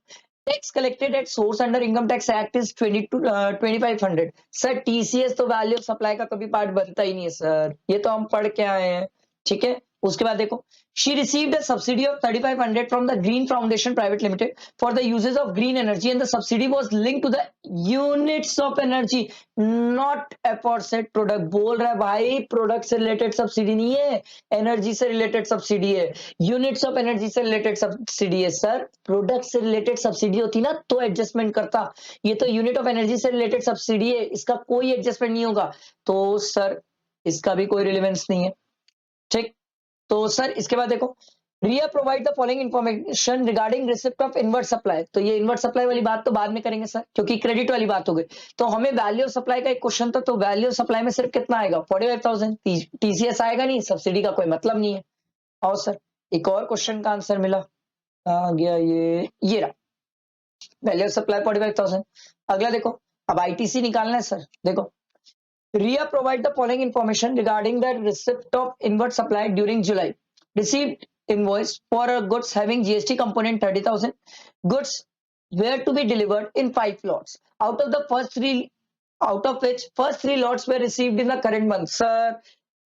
tax collected at source under income tax act is 2500। Sir TCS तो वैल्यू ऑफ सप्लाई का कभी पार्ट बनता ही नहीं है सर, ये तो हम पढ़ के आए हैं। ठीक है, उसके बाद देखो, she received a subsidy of 3,500 from the Green Foundation Private Limited for the uses of green energy, and the subsidy was linked to the units of energy, not aforesaid product। बोल रहा है भाई, प्रोडक्ट से related subsidy नहीं है, energy से related subsidy है, units of energy से रिलेटेड सब्सिडी है। सर प्रोडक्ट से रिलेटेड सब्सिडी होती ना तो एडजस्टमेंट करता, ये तो यूनिट ऑफ एनर्जी से रिलेटेड सब्सिडी है, इसका कोई एडजस्टमेंट नहीं होगा, तो सर इसका भी कोई रिलेवेंस नहीं है। ठीक, तो सर इसके बाद देखो, Riya provide the following information regarding receipt of inward supply. तो ये इनवर्ट सप्लाई वाली बात तो बाद में करेंगे सर, क्योंकि क्रेडिट वाली बात हो गई। तो हमें वैल्यू ऑफ सप्लाई का एक क्वेश्चन था, तो वैल्यू ऑफ सप्लाई में सिर्फ कितना आएगा? 45,000। टीसीएस आएगा नहीं, सब्सिडी का कोई मतलब नहीं है। और सर एक और क्वेश्चन का आंसर मिला, आ गया ये रहा, वैल्यू ऑफ सप्लाई 45,000। अगला देखो, अब आईटीसी निकालना है सर। देखो, RIA provide the following information regarding the receipt of inward supply during July. Received invoice for a goods having GST component 30,000. Goods were to be delivered in 5 lots. Out of which first 3 lots were received in the current month. Sir,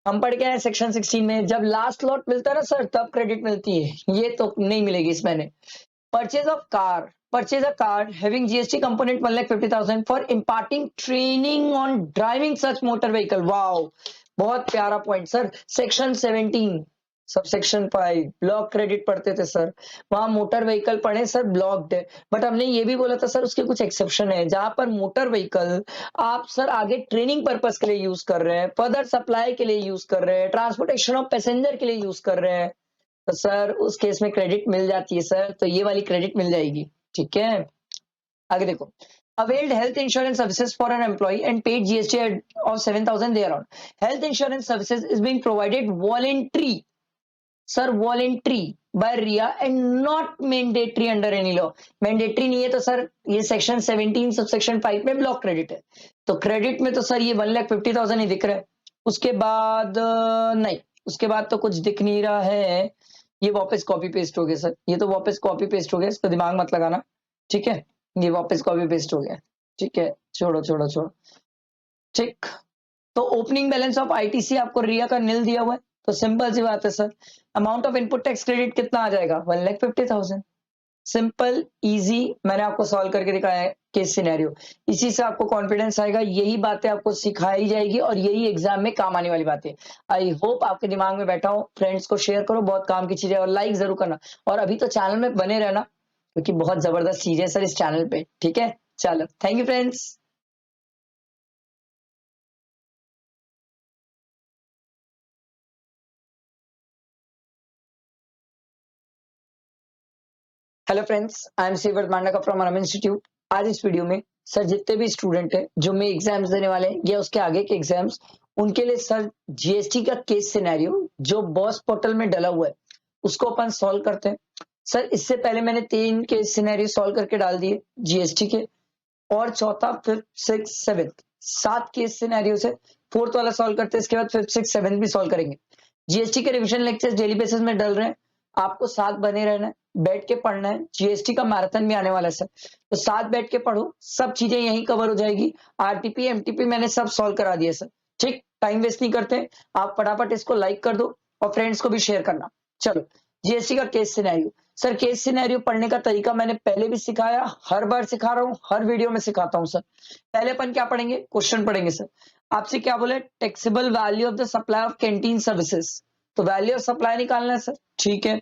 हम पढ़ के आए section 16 में, जब last lot मिलता है ना sir, तब क्रेडिट मिलती है, ये तो नहीं मिलेगी इसमें। Purchase of car, purchase a car having GST component 1,50,000 for imparting training on driving such motor vehicle। Wow, बहुत प्यारा point sir. Section 17 subsection 5 block credit पढ़ते थे सर, वहां मोटर व्हीकल पढ़े सर, ब्लॉक्ड है। बट हमने ये भी बोला था सर उसके कुछ एक्सेप्शन है, जहां पर मोटर व्हीकल आप सर आगे ट्रेनिंग पर्पस के लिए यूज कर रहे हैं, फर्दर सप्लाई के लिए यूज कर रहे हैं, ट्रांसपोर्टेशन ऑफ पैसेंजर के लिए यूज कर रहे हैं, तो सर उस केस में क्रेडिट मिल जाती है सर, तो ये वाली क्रेडिट मिल जाएगी। ठीक है, आगे देखो, availed health insurance services for an employee and paid GST of 7,000 thereon. Health insurance services is being provided voluntary, sir voluntary by RIA and not mandatory under any law। Mandatory नहीं है तो sir ये section 17 subsection 5 में block credit है, तो credit में तो sir ये 1,50,000 ही दिख रहा है। उसके बाद नहीं, उसके बाद तो कुछ दिख नहीं रहा है, ये वापस कॉपी पेस्ट हो गया सर, ये तो वापस कॉपी पेस्ट हो गया, इस पर दिमाग मत लगाना। ठीक है, ये वापस कॉपी पेस्ट हो गया। ठीक है, छोड़ो छोड़ो छोड़ो। ठीक, तो ओपनिंग बैलेंस ऑफ आईटीसी आपको रिया का नील दिया हुआ है, तो सिंपल सी बात है sir, amount of input tax credit कितना आ जाएगा? 1,50,000। सिंपल इजी मैंने आपको सॉल्व करके दिखाया है केस सिनेरियो। इसी से आपको कॉन्फिडेंस आएगा, यही बातें आपको सिखाई जाएगी और यही एग्जाम में काम आने वाली बातें। आई होप आपके दिमाग में बैठा हो। फ्रेंड्स को शेयर करो, बहुत काम की चीजें, और लाइक जरूर करना। और अभी तो चैनल में बने रहना क्योंकि बहुत जबरदस्त चीजें सर इस चैनल पे। ठीक है, चलो thank you friends. Hello friends, I am Seeworth Mandka from Anam institute. आज इस वीडियो में सर जितने भी स्टूडेंट हैं जो मैं एग्जाम्स देने वाले हैं या उसके आगे के एग्जाम्स, उनके लिए सर जीएसटी का केस सिनेरियो जो बॉस पोर्टल में डला हुआ है उसको अपन सॉल्व करते हैं। सर इससे पहले मैंने 3 केस सिनेरियो सॉल्व करके डाल दिए जीएसटी के, और चौथा, fifth, six, seventh, 7 case scenario से फोर्थ वाला सॉल्व करते हैं। इसके बाद फिफ्थ, सिक्स, सेवेंथ भी सॉल्व करेंगे। जीएसटी के रिविजन लेक्चर्स डेली बेसिस में डल रहे हैं, आपको साथ बने रहना है, बैठ के पढ़ना है। जीएसटी का मैराथन भी आने वाला है सर, तो साथ बैठ के पढ़ो, सब चीजें यहीं कवर हो जाएगी। आरटीपी एमटीपी मैंने सब सॉल्व करा दिया सर। ठीक, टाइम वेस्ट नहीं करते, आप फटाफट इसको लाइक कर दो और फ्रेंड्स को भी शेयर करना। चलो, जीएसटी का case scenario. Sir case scenario पढ़ने का तरीका मैंने पहले भी सिखाया, हर बार सिखा रहा हूँ, हर वीडियो में सिखाता हूँ सर। पहले अपन क्या पढ़ेंगे, क्वेश्चन पढ़ेंगे सर। आपसे क्या बोले, taxable value of the supply of canteen services, तो वैल्यू ऑफ सप्लाई निकालना है सर। ठीक है,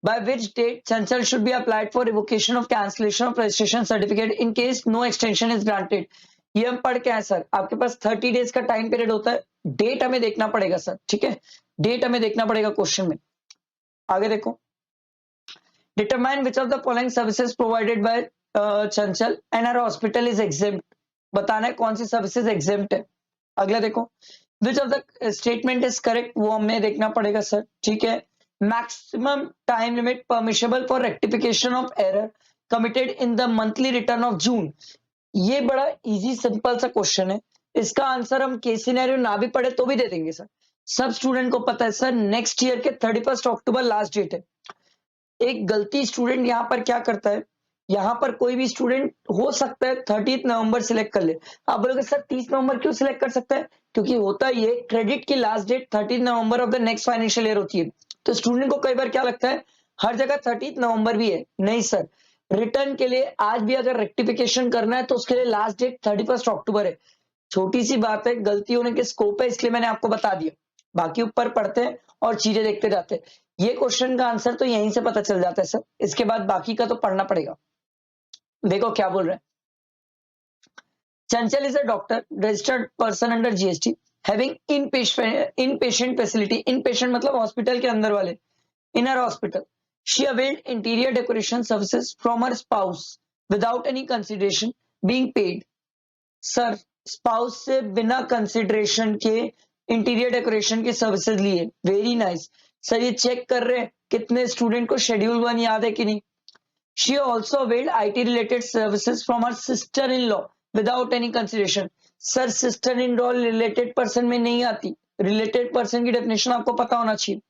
by which date Chanchal should be applied for revocation of cancellation of registration certificate in case no extension is granted। ये हम पढ़ के आए सर, आपके पास 30 डेज का टाइम पीरियड होता है, डेट हमें देखना पड़ेगा सर। ठीक है, डेट हमें देखना पड़ेगा क्वेश्चन में। आगे देखो, determine which of the following services provided by Chanchal and our hospital is exempt, बताना है कौन सी सर्विसेज एग्जेम्प्ट है। अगला देखो, which of the statement is correct, वो हमें देखना पड़ेगा सर। ठीक है, maximum time limit permissible for rectification of error committed in the monthly return of June. ये बड़ा इजी सिंपल सा क्वेश्चन है, इसका आंसर हम केस सिनेरियो ना भी पढ़े तो भी दे देंगे सर। सब स्टूडेंट को पता है सर, नेक्स्ट ईयर के 31 अक्टूबर लास्ट डेट है। एक गलती स्टूडेंट यहाँ पर क्या करता है, यहाँ पर कोई भी स्टूडेंट हो सकता है 30 नवंबर सिलेक्ट कर ले। आप बोलोगे सर 30 नवंबर क्यों सिलेक्ट कर सकता है, क्योंकि होता ये क्रेडिट की last date 30 November of the next financial year होती है। तो स्टूडेंट को कई बार क्या लगता है हर जगह 30 नवंबर भी है, नहीं सर। रिटर्न के लिए आज भी अगर रेक्टिफिकेशन करना है तो उसके लिए लास्ट डेट 31 अक्टूबर है। छोटी सी बात है, गलती होने के स्कोप है, इसलिए मैंने आपको बता दिया। बाकी ऊपर पढ़ते हैं और चीजें देखते जाते हैं। ये क्वेश्चन का आंसर तो यहीं से पता चल जाता है सर, इसके बाद बाकी का तो पढ़ना पड़ेगा। देखो क्या बोल रहे हैं, Chanchal is a doctor registered person under GST having inpatient facility, inpatient मतलब हॉस्पिटल के अंदर वाले, in her hospital. She availed interior decoration services from her spouse without any consideration being paid. Sir spouse से बिना कंसिडरेशन के interior decoration की services लिए, very nice. Sir ये चेक कर रहे हैं कितने स्टूडेंट को शेड्यूल 1 याद है कि नहीं। She also availed IT related services from her sister in law without any consideration. Sir sister in law related person में नहीं आती, रिलेटेड पर्सन की डेफिनेशन आपको पता होना चाहिए।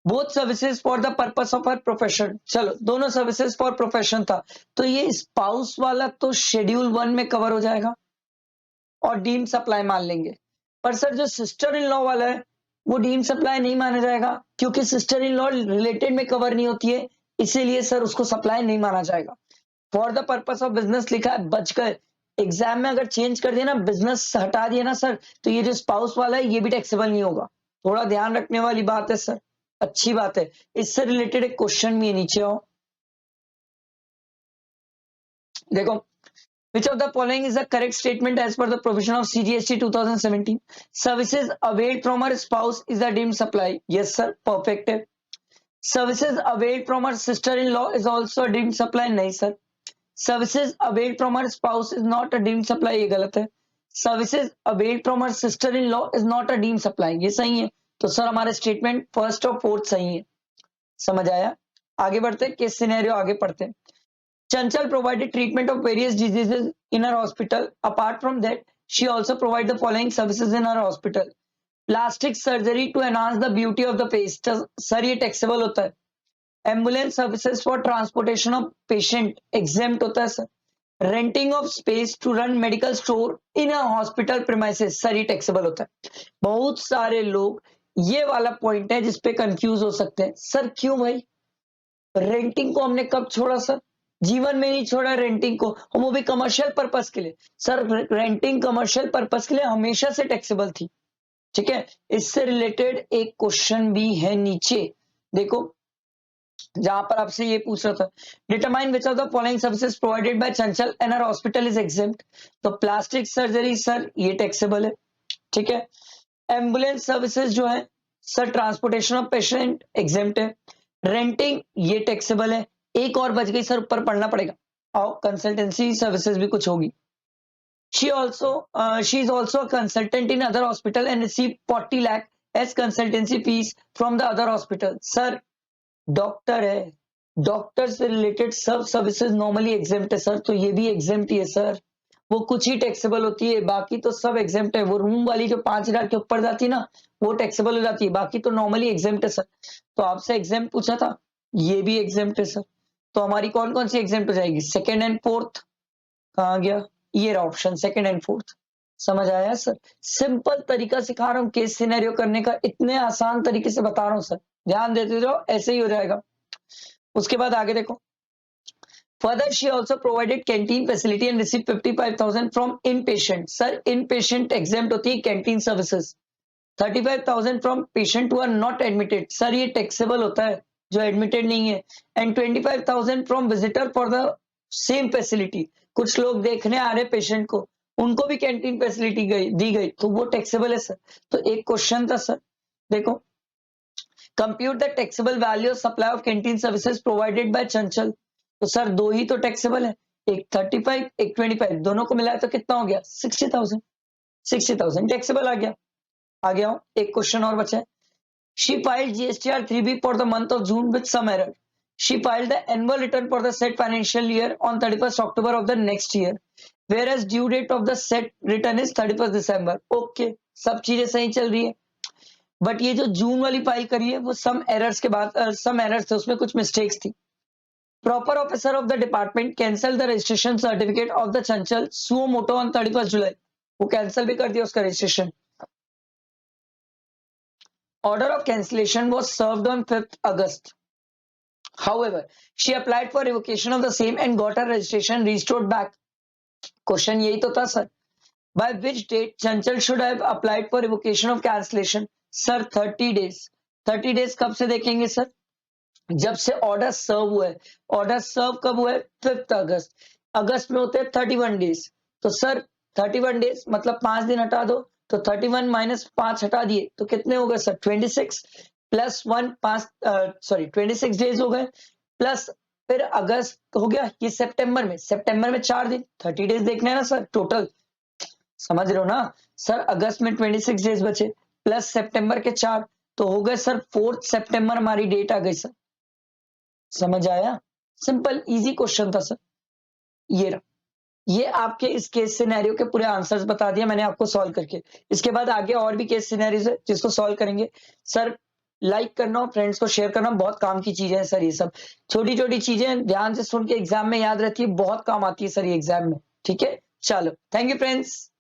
Both services for the purpose of her profession, चलो दोनों सर्विसेज फॉर प्रोफेशन था, तो ये स्पाउस वाला तो शेड्यूल 1 में कवर हो जाएगा और डीम सप्लाई मान लेंगे। पर सर जो सिस्टर इन लॉ वाला है वो डीम सप्लाई नहीं माना जाएगा, क्योंकि सिस्टर इन लॉ रिलेटेड में कवर नहीं होती है, इसीलिए सर उसको सप्लाई नहीं माना जाएगा। For the purpose of business लिखा है, बच गए। एग्जाम में अगर चेंज कर दिया ना, बिजनेस हटा दिया ना सर, तो ये जो स्पाउस वाला है ये भी टैक्सेबल नहीं होगा। थोड़ा ध्यान रखने वाली बात है सर, अच्छी बात है। इससे रिलेटेड एक क्वेश्चन भी है, नीचे आओ देखो, which of the following is the correct statement as per the provision of CGST 2017? Services availed from her spouse is a deemed supply. Yes sir, perfect है। Services availed from her sister-in-law is also a deemed supply. नहीं sir। Services availed from her spouse is not a deemed supply, ये गलत है। Services availed from her sister-in-law is not a deemed supply, ये सही है। तो sir हमारे statement first और फोर्थ सही है। समझ आया, आगे बढ़ते, केस सिनेरियो आगे पढ़ते हैं। Chanchal provided treatment of various diseases in her hospital. Apart from that, she also provided the following services in her hospital. Plastic surgery to enhance the beauty of the face. Sir, ये taxable होता है। Ambulance services for transportation of patient exempt होता है sir. Renting of space to run medical store in a hospital premises. Sir ये taxable होता है। बहुत सारे लोग ये वाला पॉइंट है जिसपे कंफ्यूज हो सकते हैं, सर क्यों भाई, रेंटिंग को हमने कब छोड़ा सर? जीवन में नहीं छोड़ा रेंटिंग को, और वो भी कमर्शियल पर्पस के लिए। सर रेंटिंग कमर्शियल पर्पस के लिए हमेशा से टैक्सेबल थी, ठीक है। इससे रिलेटेड एक क्वेश्चन भी है नीचे, देखो, जहां पर आपसे ये पूछ रहा था, determine which of the following services provided by Chanchal and our hospital is exempt. तो प्लास्टिक सर्जरी सर ये टैक्सेबल है, ठीक है। एम्बुलेंस सर्विसेज जो है sir, transportation of patient exempt है। रेंटिंग ये टैक्सेबल है। एक और बच गई सर, ऊपर पढ़ना पड़ेगा, और कंसल्टेंसी सर्विसेज भी कुछ होगी। she is also a consultant in other hospital and received 40 lakh as consultancy fees from the other hospital। Sir doctor है, डॉक्टर से रिलेटेड सब सर्विसेज नॉर्मली एग्जेम्प्ट है सर, तो ये भी एग्जेम्प्ट ही है सर। वो कुछ ही टैक्सेबल होती है, बाकी तो सब एग्जेम्प्ट है। वो रूम वाली जो 5,000 के ऊपर जाती है ना, वो टैक्सेबल हो जाती है, बाकी तो नॉर्मली एग्जेम्प्ट है सर। तो आपसे एग्जेम्प्ट पूछा था, ये भी एग्जेम्प्ट है सर। तो हमारी कौन कौन सी एग्जेम्प्ट हो जाएगी? सेकेंड एंड फोर्थ कहाँ गया? ये रहा ऑप्शन, सेकेंड एंड फोर्थ। समझ आया सर? सिंपल तरीका सिखा रहा हूँ केस सिनेरियो करने का, इतने आसान तरीके से बता रहा हूँ सर, ध्यान देते रहो, ऐसे ही हो जाएगा। उसके बाद आगे देखो, further she also provided canteen facility and receive 55,000 from inpatient. Sir inpatient exempt होती है canteen services. 35,000 from patient who are not admitted, sir ये टैक्सेबल होता है जो एडमिटेड नहीं है। And 25,000 from visitor for the same facility, कुछ लोग देखने आ रहे पेशेंट को, उनको भी कैंटीन फैसिलिटी दी गई, तो वो टैक्सेबल है सर। तो एक क्वेश्चन था सर, देखो, compute the taxable value of supply of canteen services provided by चंचल। तो सर दो ही तो टैक्सेबल है, एक 35 एक 25, दोनों को मिलाया तो कितना हो गया? 60,000। 60,000 टैक्सेबल आ गया। आ गया हूं, एक क्वेश्चन और बचा है। She filed GSTR 3B for the month of June with some error. She filed the annual return for the said financial year on 31st October of the next year, whereas due date of the said return is 31st December. Okay, सब चीजें सही चल रही है, but ये जो जून वाली file करी है वो सम एरर्स के बाद सम एरर्स थे, उसमें कुछ मिस्टेक्स थी। Proper officer of the department cancel the registration certificate of the Chanchal suo motu on 31st जुलाई। वो कैंसिल भी कर दिया उसका registration. Order of cancellation was served on 5th August. However, she applied for revocation of the same and got her registration restored back. Question यही तो था sir, by which date Chanchal should have applied for revocation of cancellation? Sir 30 days। 30 days कब से देखेंगे sir? जब से order सर्व हुआ है। ऑर्डर सर्व कब हुआ है? 5th अगस्त। अगस्त में होते हैं 31 डेज, तो सर 31 डेज मतलब 5 दिन हटा दो, तो 31 माइनस 5 हटा दिए तो कितने हो गए सर? 26 प्लस 1 26 डेज हो गए, प्लस फिर अगस्त हो गया, ये सितंबर में, सितंबर में 4 दिन, 30 डेज देखने हैं ना सर टोटल, समझ रहे हो ना सर? अगस्त में 26 डेज बचे प्लस सितंबर के 4, तो हो गए सर 4 सितंबर हमारी डेट आ गई सर। समझ आया? सिंपल इजी क्वेश्चन था सर। ये रहा, ये आपके इस केस सिनेरियो के पूरे आंसर्स बता दिए मैंने आपको सॉल्व करके। इसके बाद आगे और भी केस सिनेरियोज है जिसको सॉल्व करेंगे सर। लाइक करना और फ्रेंड्स को शेयर करना, बहुत काम की चीजें हैं सर। ये सब छोटी छोटी चीजें ध्यान से सुन के एग्जाम में याद रहती है, बहुत काम आती है सर ये एग्जाम में, ठीक है। चलो, thank you friends.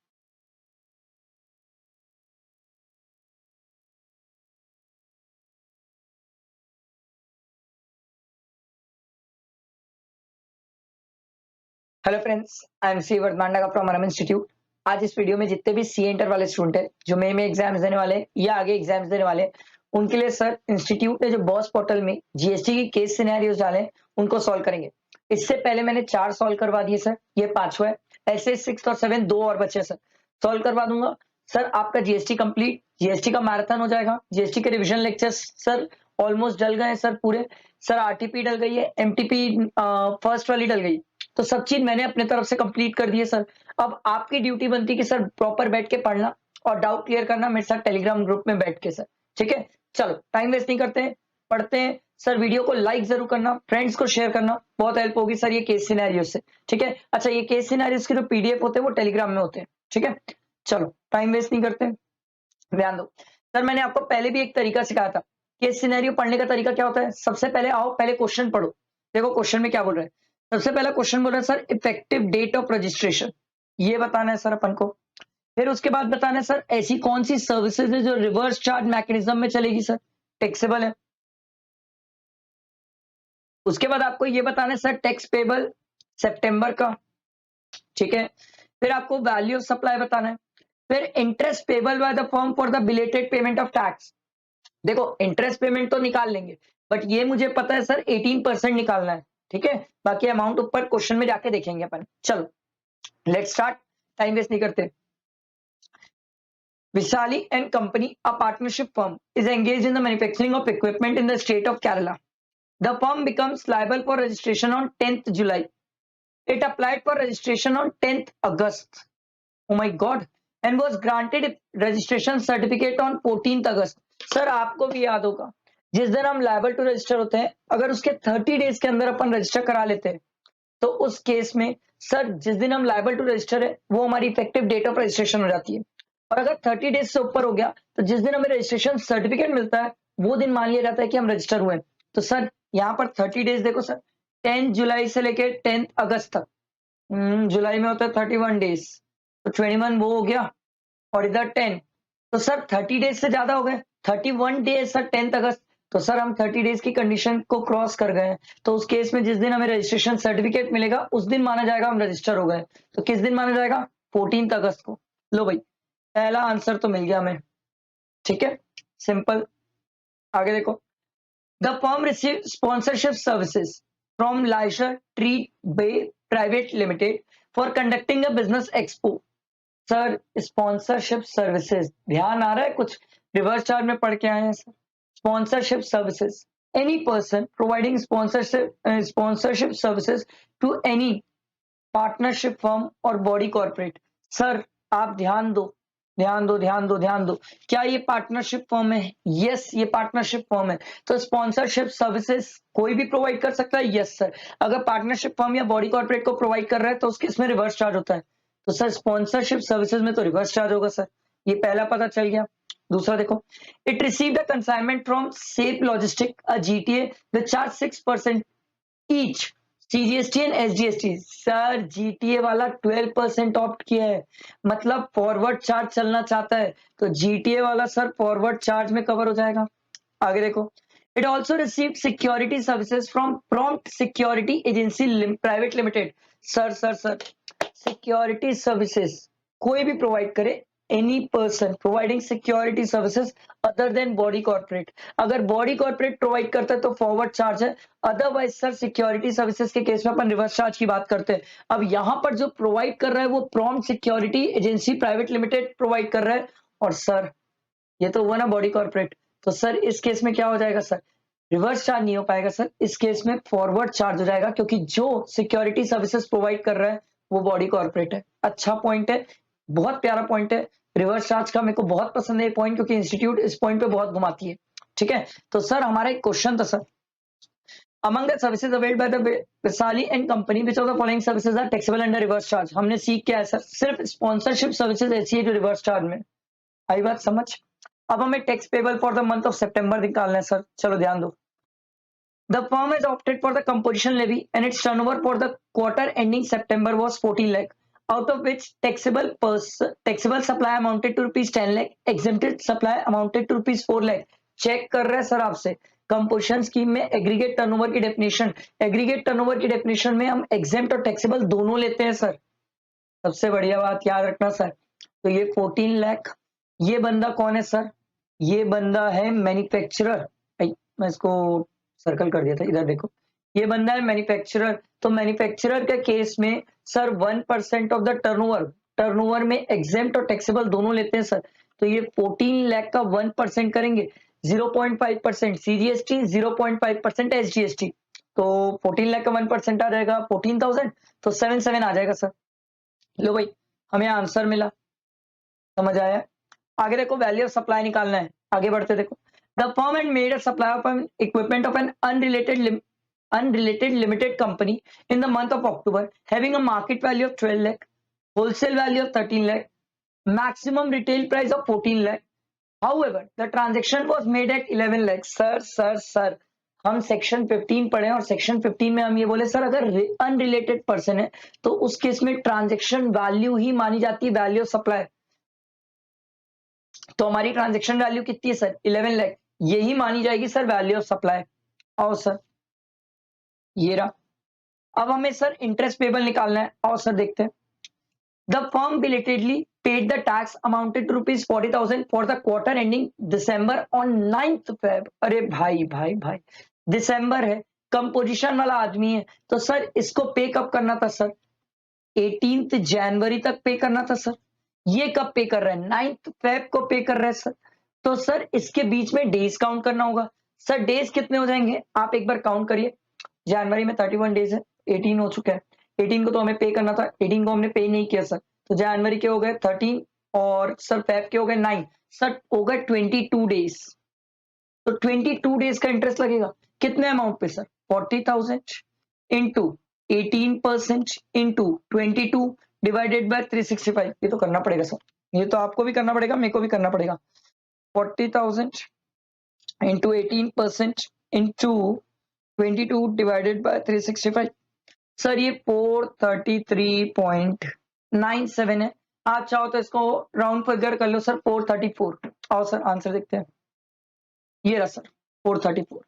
Hello friends, I am सी वर्धमांडा फ्रॉम अरम इंस्टीट्यूट। आज इस वीडियो में जितने भी सी इंटर वाले स्टूडेंट है जो मे में एग्जाम्स देने वाले या आगे एग्जाम्स देने वाले, उनके लिए सर इंस्टीट्यूट ने जो बॉस पोर्टल में जीएसटी की केस सिनेरियोज डाले उनको सॉल्व करेंगे। इससे पहले मैंने 4 सॉल्व करवा दिए सर, ये 5वां है। ऐसे 6 और 7 2 और बचे सर, सॉल्व करवा दूंगा सर। आपका जीएसटी कंप्लीट, जीएसटी का मैराथन हो जाएगा। जीएसटी के रिविजन लेक्चर्स सर ऑलमोस्ट डल गए हैं सर पूरे। सर आरटीपी डल गई है, एमटीपी फर्स्ट वाली डल गई, तो सब चीज मैंने अपने तरफ से कंप्लीट कर दी है सर। अब आपकी ड्यूटी बनती है कि सर प्रॉपर बैठ के पढ़ना और डाउट क्लियर करना मेरे साथ टेलीग्राम ग्रुप में बैठ के सर, ठीक है। चलो टाइम वेस्ट नहीं करते हैं, पढ़ते हैं सर। वीडियो को लाइक जरूर करना, फ्रेंड्स को शेयर करना, बहुत हेल्प होगी सर ये केस सिनेरियो से, ठीक है। अच्छा, ये केस सिनेरियोस के जो पीडीएफ होते हैं वो टेलीग्राम में होते हैं, ठीक है। चलो टाइम वेस्ट नहीं करते, ध्यान दो सर। मैंने आपको पहले भी एक तरीका सिखाया था। केस सिनेरियो पढ़ने का तरीका क्या होता है? सबसे पहले आओ, पहले क्वेश्चन पढ़ो। देखो क्वेश्चन में क्या बोल रहा है। सबसे पहला क्वेश्चन बोल रहा है sir effective date of registration, ये बताना है सर अपन को। फिर उसके बाद बताना है सर ऐसी कौन सी सर्विसेज है जो रिवर्स चार्ज मैकेनिज्म में चलेगी सर, टैक्सेबल है। उसके बाद आपको ये बताना है सर टैक्स पेबल सितंबर का, ठीक है। फिर आपको वैल्यू ऑफ सप्लाई बताना है, फिर interest payable by the firm for the belated payment of tax. देखो इंटरेस्ट पेमेंट तो निकाल लेंगे, बट ये मुझे पता है सर 18% निकालना है, ठीक है। बाकी अमाउंट ऊपर क्वेश्चन में जाके देखेंगे अपन। चलो लेट्स स्टार्ट, टाइम वेस्ट नहीं करते। Visali and Company, a partnership firm, is engaged in the manufacturing of equipment in the state of Kerala. The firm becomes liable for registration on 10th July. It applied for registration on 10th August. Oh my God. And was granted registration certificate on 14th August. Sir आपको भी याद होगा, जिस दिन हम liable to register होते हैं, अगर उसके 30 डेज के अंदर अपन रजिस्टर करा लेते हैं, तो उस केस में सर जिस दिन हम लायबल टू रजिस्टर है वो हमारी इफेक्टिव डेट ऑफ रजिस्ट्रेशन हो जाती है। और अगर 30 डेज से ऊपर हो गया तो जिस दिन हमें रजिस्ट्रेशन सर्टिफिकेट मिलता है वो दिन मान लिया जाता है कि हम रजिस्टर हुए। तो सर यहाँ पर 30 डेज देखो सर, 10 जुलाई से लेके 10 अगस्त तक, जुलाई में होता है 31 डेज, तो 21 वो हो गया, और इधर 10, तो सर 30 डेज से ज्यादा हो गए, 31 डेज सर 10 अगस्त, तो सर हम 30 डेज की कंडीशन को क्रॉस कर गए हैं। तो उस केस में जिस दिन हमें रजिस्ट्रेशन सर्टिफिकेट मिलेगा उस दिन माना जाएगा हम रजिस्टर हो गए। तो किस दिन माना जाएगा? 14 अगस्त को। लो भाई पहला आंसर तो मिल गया हमें, ठीक है, सिंपल। आगे देखो, the firm receive sponsorship services from लाइशर ट्री बे private limited for conducting a business expo. Sir sponsorship services, ध्यान आ रहा है कुछ? रिवर्स चार्ज में पढ़ के आए हैं sir. Sponsorship services, any person providing sponsorship services to any partnership firm और बॉडी कॉर्पोरेट। सर आप ध्यान दो, ध्यान दो, ध्यान दो, ध्यान दो। क्या ये पार्टनरशिप फर्म है? यस ये पार्टनरशिप फर्म है। तो स्पॉन्सरशिप सर्विसेज कोई भी प्रोवाइड कर सकता है? Yes sir. अगर पार्टनरशिप फर्म या बॉडी कॉर्पोरेट को प्रोवाइड कर रहा है तो उसके इसमें रिवर्स चार्ज होता है। तो सर स्पॉन्सरशिप सर्विसेज में तो रिवर्स चार्ज होगा सर, ये पहला पता चल गया। दूसरा देखो, it received a consignment from safe logistic a GTA with charge 6% each CGST and SGST. Sir GTA वाला 12% ऑप्ट किया है, मतलब फॉरवर्ड चार्ज चलना चाहता है तो जीटीए वाला सर फॉरवर्ड चार्ज में कवर हो जाएगा। आगे देखो, it also receive security services from prompt security agency private limited. Sir sir sir security services कोई भी प्रोवाइड करे, any person providing security services other than body corporate. अगर बॉडी कॉर्पोरेट प्रोवाइड करता है तो फॉरवर्ड चार्ज है, otherwise sir security services के case में अपन रिवर्स चार्ज की बात करते हैं। अब यहां पर जो प्रोवाइड कर रहा है वो prompt security agency private limited provide कर रहा है, और सर ये तो हुआ ना बॉडी कॉर्पोरेट, तो सर इस केस में क्या हो जाएगा सर? रिवर्स चार्ज नहीं हो पाएगा सर, इस केस में फॉरवर्ड चार्ज हो जाएगा, क्योंकि जो सिक्योरिटी सर्विसेज प्रोवाइड कर रहा है वो बॉडी कॉर्पोरेट है। अच्छा पॉइंट है, बहुत प्यारा पॉइंट है रिवर्स चार्ज का, मेरे को बहुत पसंद है ये पॉइंट, क्योंकि इंस्टीट्यूट इस पॉइंट पे बहुत घुमाती है, ठीक है। तो सर हमारा एक क्वेश्चन था sir, among the services availed by the Visali and company which of the following services are taxable under reverse charge। हमने सीख क्या है सर? सिर्फ स्पॉन्सरशिप सर्विसेज ऐसी है जो रिवर्स चार्ज में। आई बात समझ? अब हमें tax payable for the month of सितंबर निकालना है सर, चलो ध्यान दो। The firm has opted for the composition levy and its turnover for the quarter ending September was 14 lakh, out of which taxable supply amounted to rupees 10 lakh, exempted supply amounted to rupees 4 lakh। Check कर रहे हैं sir आपसे, composition scheme में aggregate turnover की definition, aggregate turnover की definition में हम exempt और टैक्सेबल दोनों लेते हैं सर। सबसे बढ़िया बात याद रखना सर। तो ये 14 लाख, ये बंदा कौन है सर? ये बंदा है मैन्युफैक्चरर। मैं इसको सर्कल कर दिया था, इधर देखो, ये बंदा है मैन्युफैक्चरर। तो मैन्युफैक्चरर के केस में सर 1% ऑफ द टर्नओवर में एग्जेम्प्ट और टैक्सेबल दोनों लेते हैं सर। तो ये 14 लाख का 1% करेंगे, 0.5% सीजीएसटी, 0.5% एसजीएसटी, तो 14 लाख का 1% आ जाएगा 14,000, तो 77 आ जाएगा सर। लो भाई हमें आंसर मिला, समझ आया? आगे देखो, वैल्यू ऑफ सप्लाई निकालना है, आगे बढ़ते देखो। The firm and made a supply of an equipment of an unrelated limited company in the month of October having a market value of 12 lakh, wholesale value of 13 lakh, maximum retail price of 14 lakh. However, the transaction was made at 11 lakh. Sir हम section 15 पढ़े और section 15 में हम ये बोले sir अगर unrelated person है तो उस केस में ट्रांजेक्शन वैल्यू ही मानी जाती है वैल्यू ऑफ सप्लाई। तो हमारी ट्रांजेक्शन वैल्यू कितनी है सर? 11 लाख, यही मानी जाएगी सर वैल्यू ऑफ सप्लाई। आओ सर, ये रहा। अब हमें सर इंटरेस्ट पेबल निकालना है और सर देखते हैं। The firm belatedly paid the tax amounted to rupees 40,000 for the quarter ending December on 9th Feb। अरे भाई भाई भाई, दिसंबर है, कंपोजिशन वाला आदमी है, तो सर इसको पे कब करना था सर? 18 जनवरी तक पे करना था सर। ये कब पे कर रहा है? 9th फेब को पे कर रहा है सर। तो सर इसके बीच में डेज काउंट करना होगा। सर डेज कितने हो जाएंगे आप एक बार काउंट करिए। जनवरी में 31 डेज है, 18 हो चुका है। 18 को तो हमें पे करना था, 18 को हमने पे नहीं किया सर, तो जनवरी के हो गए 13 और सर फेब के हो गए 9, सर हो गए 22 डेज। तो 22 डेज का इंटरेस्ट लगेगा कितने अमाउंट पे sir? 40,000 into 18% into 22 divided by 365। ये तो करना पड़ेगा सर, ये तो आपको भी करना पड़ेगा, मेरे को भी करना पड़ेगा। 40,000 into 18% into 22 divided by 365। Sir ये 433.97 है। आप चाहो तो इसको राउंड फिगर कर लो सर, 434। आओ सर आंसर देखते हैं। ये रहा सर 434।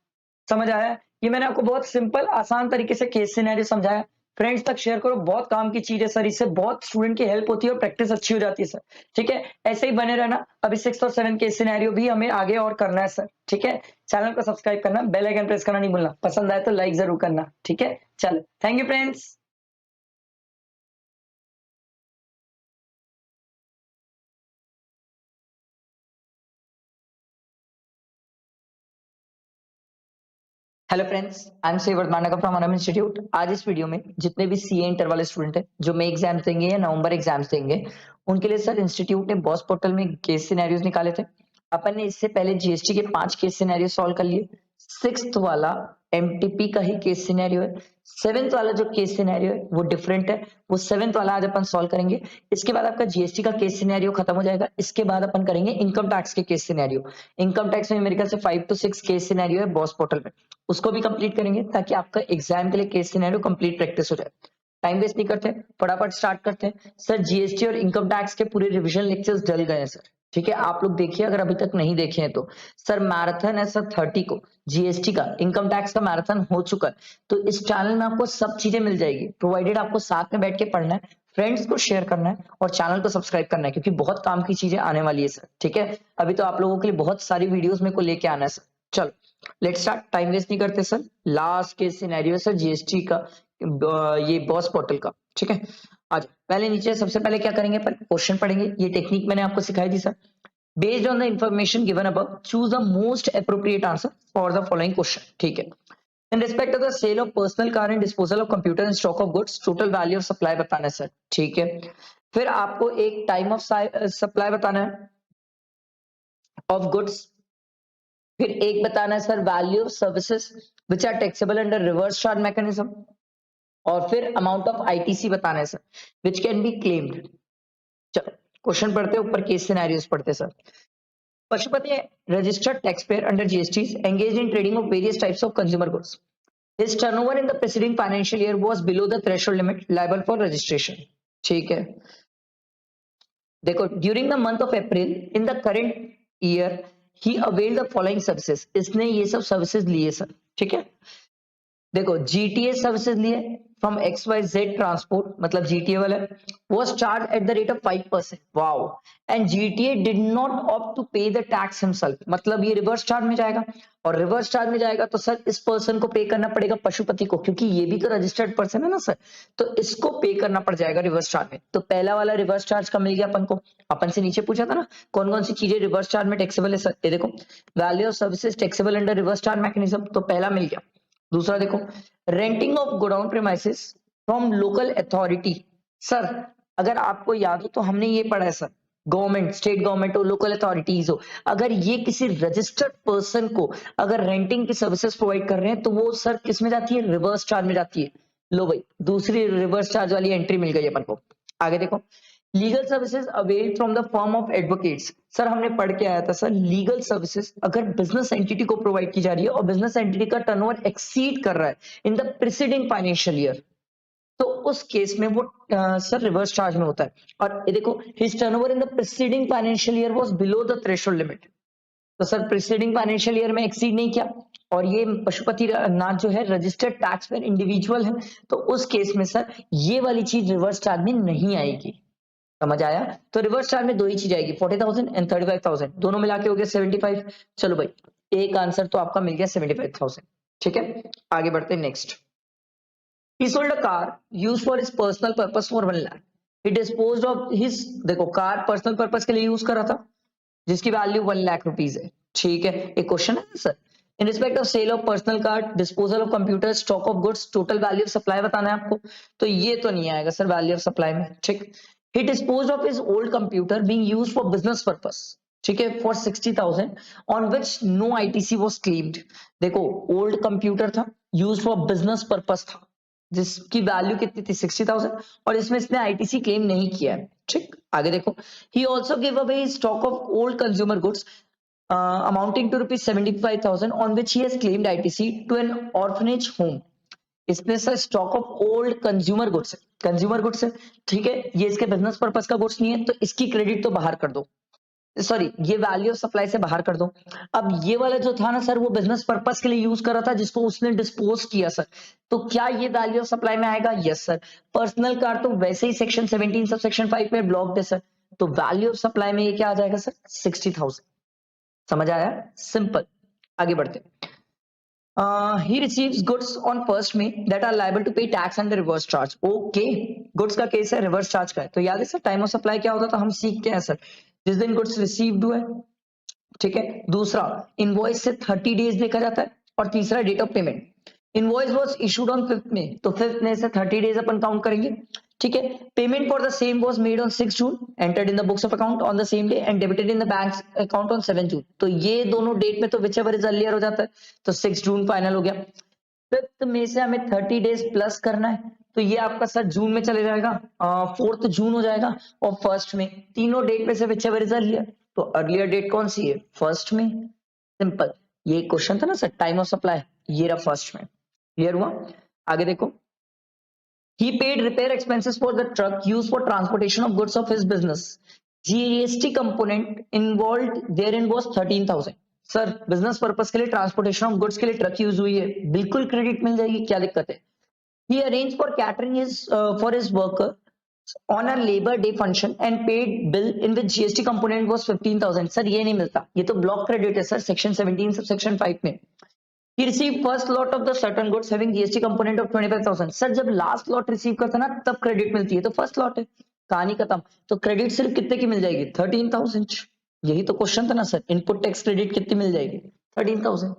समझ आया? ये मैंने आपको बहुत सिंपल आसान तरीके से केस सिनेरियो समझाया। फ्रेंड्स तक शेयर करो, बहुत काम की चीज है सर, इससे बहुत स्टूडेंट की हेल्प होती है और प्रैक्टिस अच्छी हो जाती है सर। ठीक है, ऐसे ही बने रहना। अभी 6 और 7 केस सिनेरियो भी हमें आगे और करना है सर। ठीक है, चैनल को सब्सक्राइब करना, बेल आइकन प्रेस करना नहीं भूलना, पसंद आए तो लाइक जरूर करना। ठीक है, चलो thank you friends. Hello friends, I am सेवर्ड मांडका फ्रॉम अनम इंस्टीट्यूट। आज इस वीडियो में जितने भी सीए इंटर वाले स्टूडेंट हैं जो मई एग्जाम्स देंगे या नवंबर एग्जाम्स देंगे, उनके लिए सर इंस्टीट्यूट ने बॉस पोर्टल में केस सिनेरियोज निकाले थे। अपन ने इससे पहले जीएसटी के 5 केस सिनेरियो सॉल्व कर लिए। 6th वाला एमटीपी का ही केस सिनेरियो है। 7th वाला जो केस सिनेरियो है वो डिफरेंट है, वो 7th वाला आज अपन सॉल्व करेंगे। इसके बाद आपका जीएसटी का केस सिनेरियो खत्म हो जाएगा। इसके बाद अपन करेंगे इनकम टैक्स के केस सिनेरियो। इनकम टैक्स में मेरे ख्याल से 5 to 6 केस सिनेरियो है बॉस पोर्टल में, उसको भी कंप्लीट करेंगे ताकि आपका एग्जाम के लिए केस सिनेरियो कंप्लीट प्रैक्टिस हो जाए। टाइम वेस्ट नहीं करते, फटाफट स्टार्ट करते हैं। सर जीएसटी और इनकम टैक्स के पूरे रिवीजन लेक्चर्स डल गए हैं सर। ठीक है, आप लोग देखिए अगर अभी तक नहीं देखे हैं तो। सर मैराथन है सर 30 को, जीएसटी का, इनकम टैक्स का मैराथन हो चुका है। तो इस चैनल में आपको सब चीजें मिल जाएगी, प्रोवाइडेड आपको साथ में बैठ के पढ़ना है, फ्रेंड्स को शेयर करना है और चैनल को सब्सक्राइब करना है, क्योंकि बहुत काम की चीजें आने वाली है सर। ठीक है, अभी तो आप लोगों के लिए बहुत सारी वीडियोस मेरे को लेके आना है सर। चलो लेट्स स्टार्ट, टाइम वेस्ट नहीं करते sir. Last case scenario sir GST का, ये बॉस पोर्टल का। ठीक है, आज पहले नीचे सबसे पहले क्या करेंगे, पर क्वेश्चन पढ़ेंगे। ये टेक्निक मैंने आपको सिखाई थी sir. Based on the information given above, choose the most appropriate answer for the following question. ठीक है, in respect of the sale of personal car and disposal of computer and stock of goods, total value of supply बताना है sir. ठीक है, फिर आपको एक time of supply बताना है ऑफ गुड्स, फिर एक बताना है sir value of services which are taxable under reverse charge mechanism, और फिर अमाउंट ऑफ आईटीसी बताना है sir which can be claimed. चलो क्वेश्चन पढ़ते, ऊपर केस सिनेरियोस पढ़ते sir. Pashupati registered taxpayer under GST engaged in trading of various types of consumer goods. His turnover in the preceding financial year was below the threshold limit liable for registration. ठीक है, देखो during the month of April in the current year he avail the following services, इसने ये सब services लिए sir. ठीक है, देखो जीटीए सर्विसेज लिए फ्रॉम XYZ ट्रांसपोर्ट, मतलब जीटीए वाला was charged at the rate of 5%। Wow, and GTA did not opt to pay the tax himself, मतलब ये रिवर्स चार्ज में जाएगा, और रिवर्स चार्ज में जाएगा तो सर इस पर्सन को पे करना पड़ेगा पशुपति को, क्योंकि ये भी तो रजिस्टर्ड पर्सन है ना सर, तो इसको पे करना पड़ जाएगा रिवर्स चार्ज में। तो पहला वाला रिवर्स चार्ज का मिल गया अपन को। अपन से नीचे पूछा था ना कौन कौन सी चीजें रिवर्स चार्ज में टैक्सेबल है सर, ये देखो value of services taxable under reverse charge mechanism, तो पहला मिल गया। दूसरा देखो renting of godown premises from local authority. Sir अगर आपको याद हो तो हमने ये पढ़ा है सर, गवर्नमेंट, स्टेट गवर्नमेंट हो, लोकल अथॉरिटीज हो, अगर ये किसी रजिस्टर्ड पर्सन को अगर रेंटिंग की सर्विसेज प्रोवाइड कर रहे हैं तो वो सर किस में जाती है, रिवर्स चार्ज में जाती है। लो भाई दूसरी रिवर्स चार्ज वाली एंट्री मिल गई अपन को। आगे देखो legal services avail from the firm of advocates. Sir हमने पढ़ के आया था सर, लीगल सर्विसेज अगर बिजनेस एंटिटी को प्रोवाइड की जा रही है और बिजनेस एंटिटी का टर्नओवर एक्सीड कर रहा है in the preceding financial year, तो उस केस में वो सर रिवर्स चार्ज में होता है। और ये देखो his turnover in the preceding financial year was below the threshold limit, तो सर प्रीसीडिंग फाइनेंशियल ईयर में एक्सीड नहीं किया और ये पशुपति नाथ जो है रजिस्टर्ड टैक्स पेयर इंडिविजुअल है, तो उस केस में सर ये वाली चीज रिवर्स चार्ज में नहीं आएगी। समझ आया? तो रिवर्स चार्ज में दो ही चीज आएगी, 40,000 एंड 35,000, दोनों मिला के हो गया 75। चलो भाई एक आंसर तो आपका मिल गया 75,000। ठीक है, आगे बढ़ते हैं next. He sold a car used for his personal purpose for 1 lakh. He disposed of his, देखो कार पर्सनल पर्पस के लिए यूज करा था जिसकी वैल्यू 1 लाख रुपीज है। ठीक है, एक क्वेश्चन है sir, in respect of sale of personal car, disposal of computer, stock of goods, total value of supply बताना है आपको, तो ये तो नहीं आएगा सर वैल्यू ऑफ सप्लाई में। ठीक, he dispose of his old computer being used for business purpose, ठीक है, for 60,000 on which no ITC was claimed. देखो ओल्ड कंप्यूटर था, यूज फॉर बिजनेस पर्पस था, जिसकी वैल्यू कितनी थी 60,000 और इसमें इसने आईटीसी क्लेम नहीं किया है। ठीक, आगे देखो, he also give away stock of old consumer goods amounting to rupees 75,000 on which he has claimed ITC to an orphanage home. इसमें sir stock of old consumer goods है, कंज्यूमर गुड्स है, ठीक है, ये इसके बिजनेस पर्पस का goods नहीं है, तो इसकी क्रेडिट तो बाहर कर दो, सॉरी ये वैल्यू ऑफ सप्लाई से बाहर कर दो। अब ये वाला जो था ना सर वो बिजनेस पर्पस के लिए यूज कर रहा था जिसको उसने डिस्पोज किया सर, तो क्या ये वैल्यू ऑफ सप्लाई में आएगा? Yes sir. पर्सनल कार तो वैसे ही सेक्शन 17 सब सेक्शन 5 में ब्लॉक्ड है सर, तो वैल्यू ऑफ सप्लाई में ये क्या आ जाएगा सर? 60,000। समझ आया? सिंपल। आगे बढ़ते he receives goods on first May that are liable to pay tax under reverse charge. Okay, goods का केस है, रिवर्स चार्ज का है, तो याद है सर टाइम ऑफ सप्लाई क्या होता था, हम सीखते हैं सर, जिस दिन गुड्स रिसीव्ड हुए, ठीक है। दूसरा इनवॉइस से 30 डेज देखा जाता है और तीसरा date of payment. Invoice was issued on 5th में, तो 5th में से 30 डेज अपन काउंट करेंगे, ठीक है। Payment for the same was made on 6 June, entered in the books of account on the same day and debited in the bank account on 7 जून। तो ये दोनों डेट में तो विच एवर इज अर्लियर हो जाता है, तो 6 जून फाइनल हो गया। 5th में से हमें 30 डेज प्लस करना है, तो ये आपका सर जून में चले जाएगा, 4th जून हो जाएगा, और 1st में, तीनों डेट में से विच एवर इज अर्लियर, तो अर्लियर डेट कौन सी है? 1st में। सिंपल, ये क्वेश्चन था ना सर टाइम ऑफ सप्लाई, ये रहा 1st में। क्लियर हुआ? आगे देखो, he paid repair expenses for the truck used for transportation of goods of his business. GST component involved therein was 13,000. Sir business purpose के लिए ट्रांसपोर्टेशन ऑफ गुड्स के लिए ट्रक यूज हुई है, बिल्कुल क्रेडिट मिल जाएगी, क्या दिक्कत है। He arranged for catering for his worker on a labor day function and paid bill in which GST component was 15,000. Sir ये नहीं मिलता, ये तो ब्लॉक क्रेडिट है सर, सेक्शन 17 सब सेक्शन 5 में। He received first lot of the certain goods having GST component of 25,000. Sir जब last lot receive करता ना तब क्रेडिट मिलती है, तो फर्स्ट लॉट है, कहानी खत्म। तो क्रेडिट सिर्फ कितने की मिल जाएगी? 13,000। यही तो क्वेश्चन था ना सर, इनपुट टैक्स क्रेडिट कितनी मिल जाएगी? 13,000।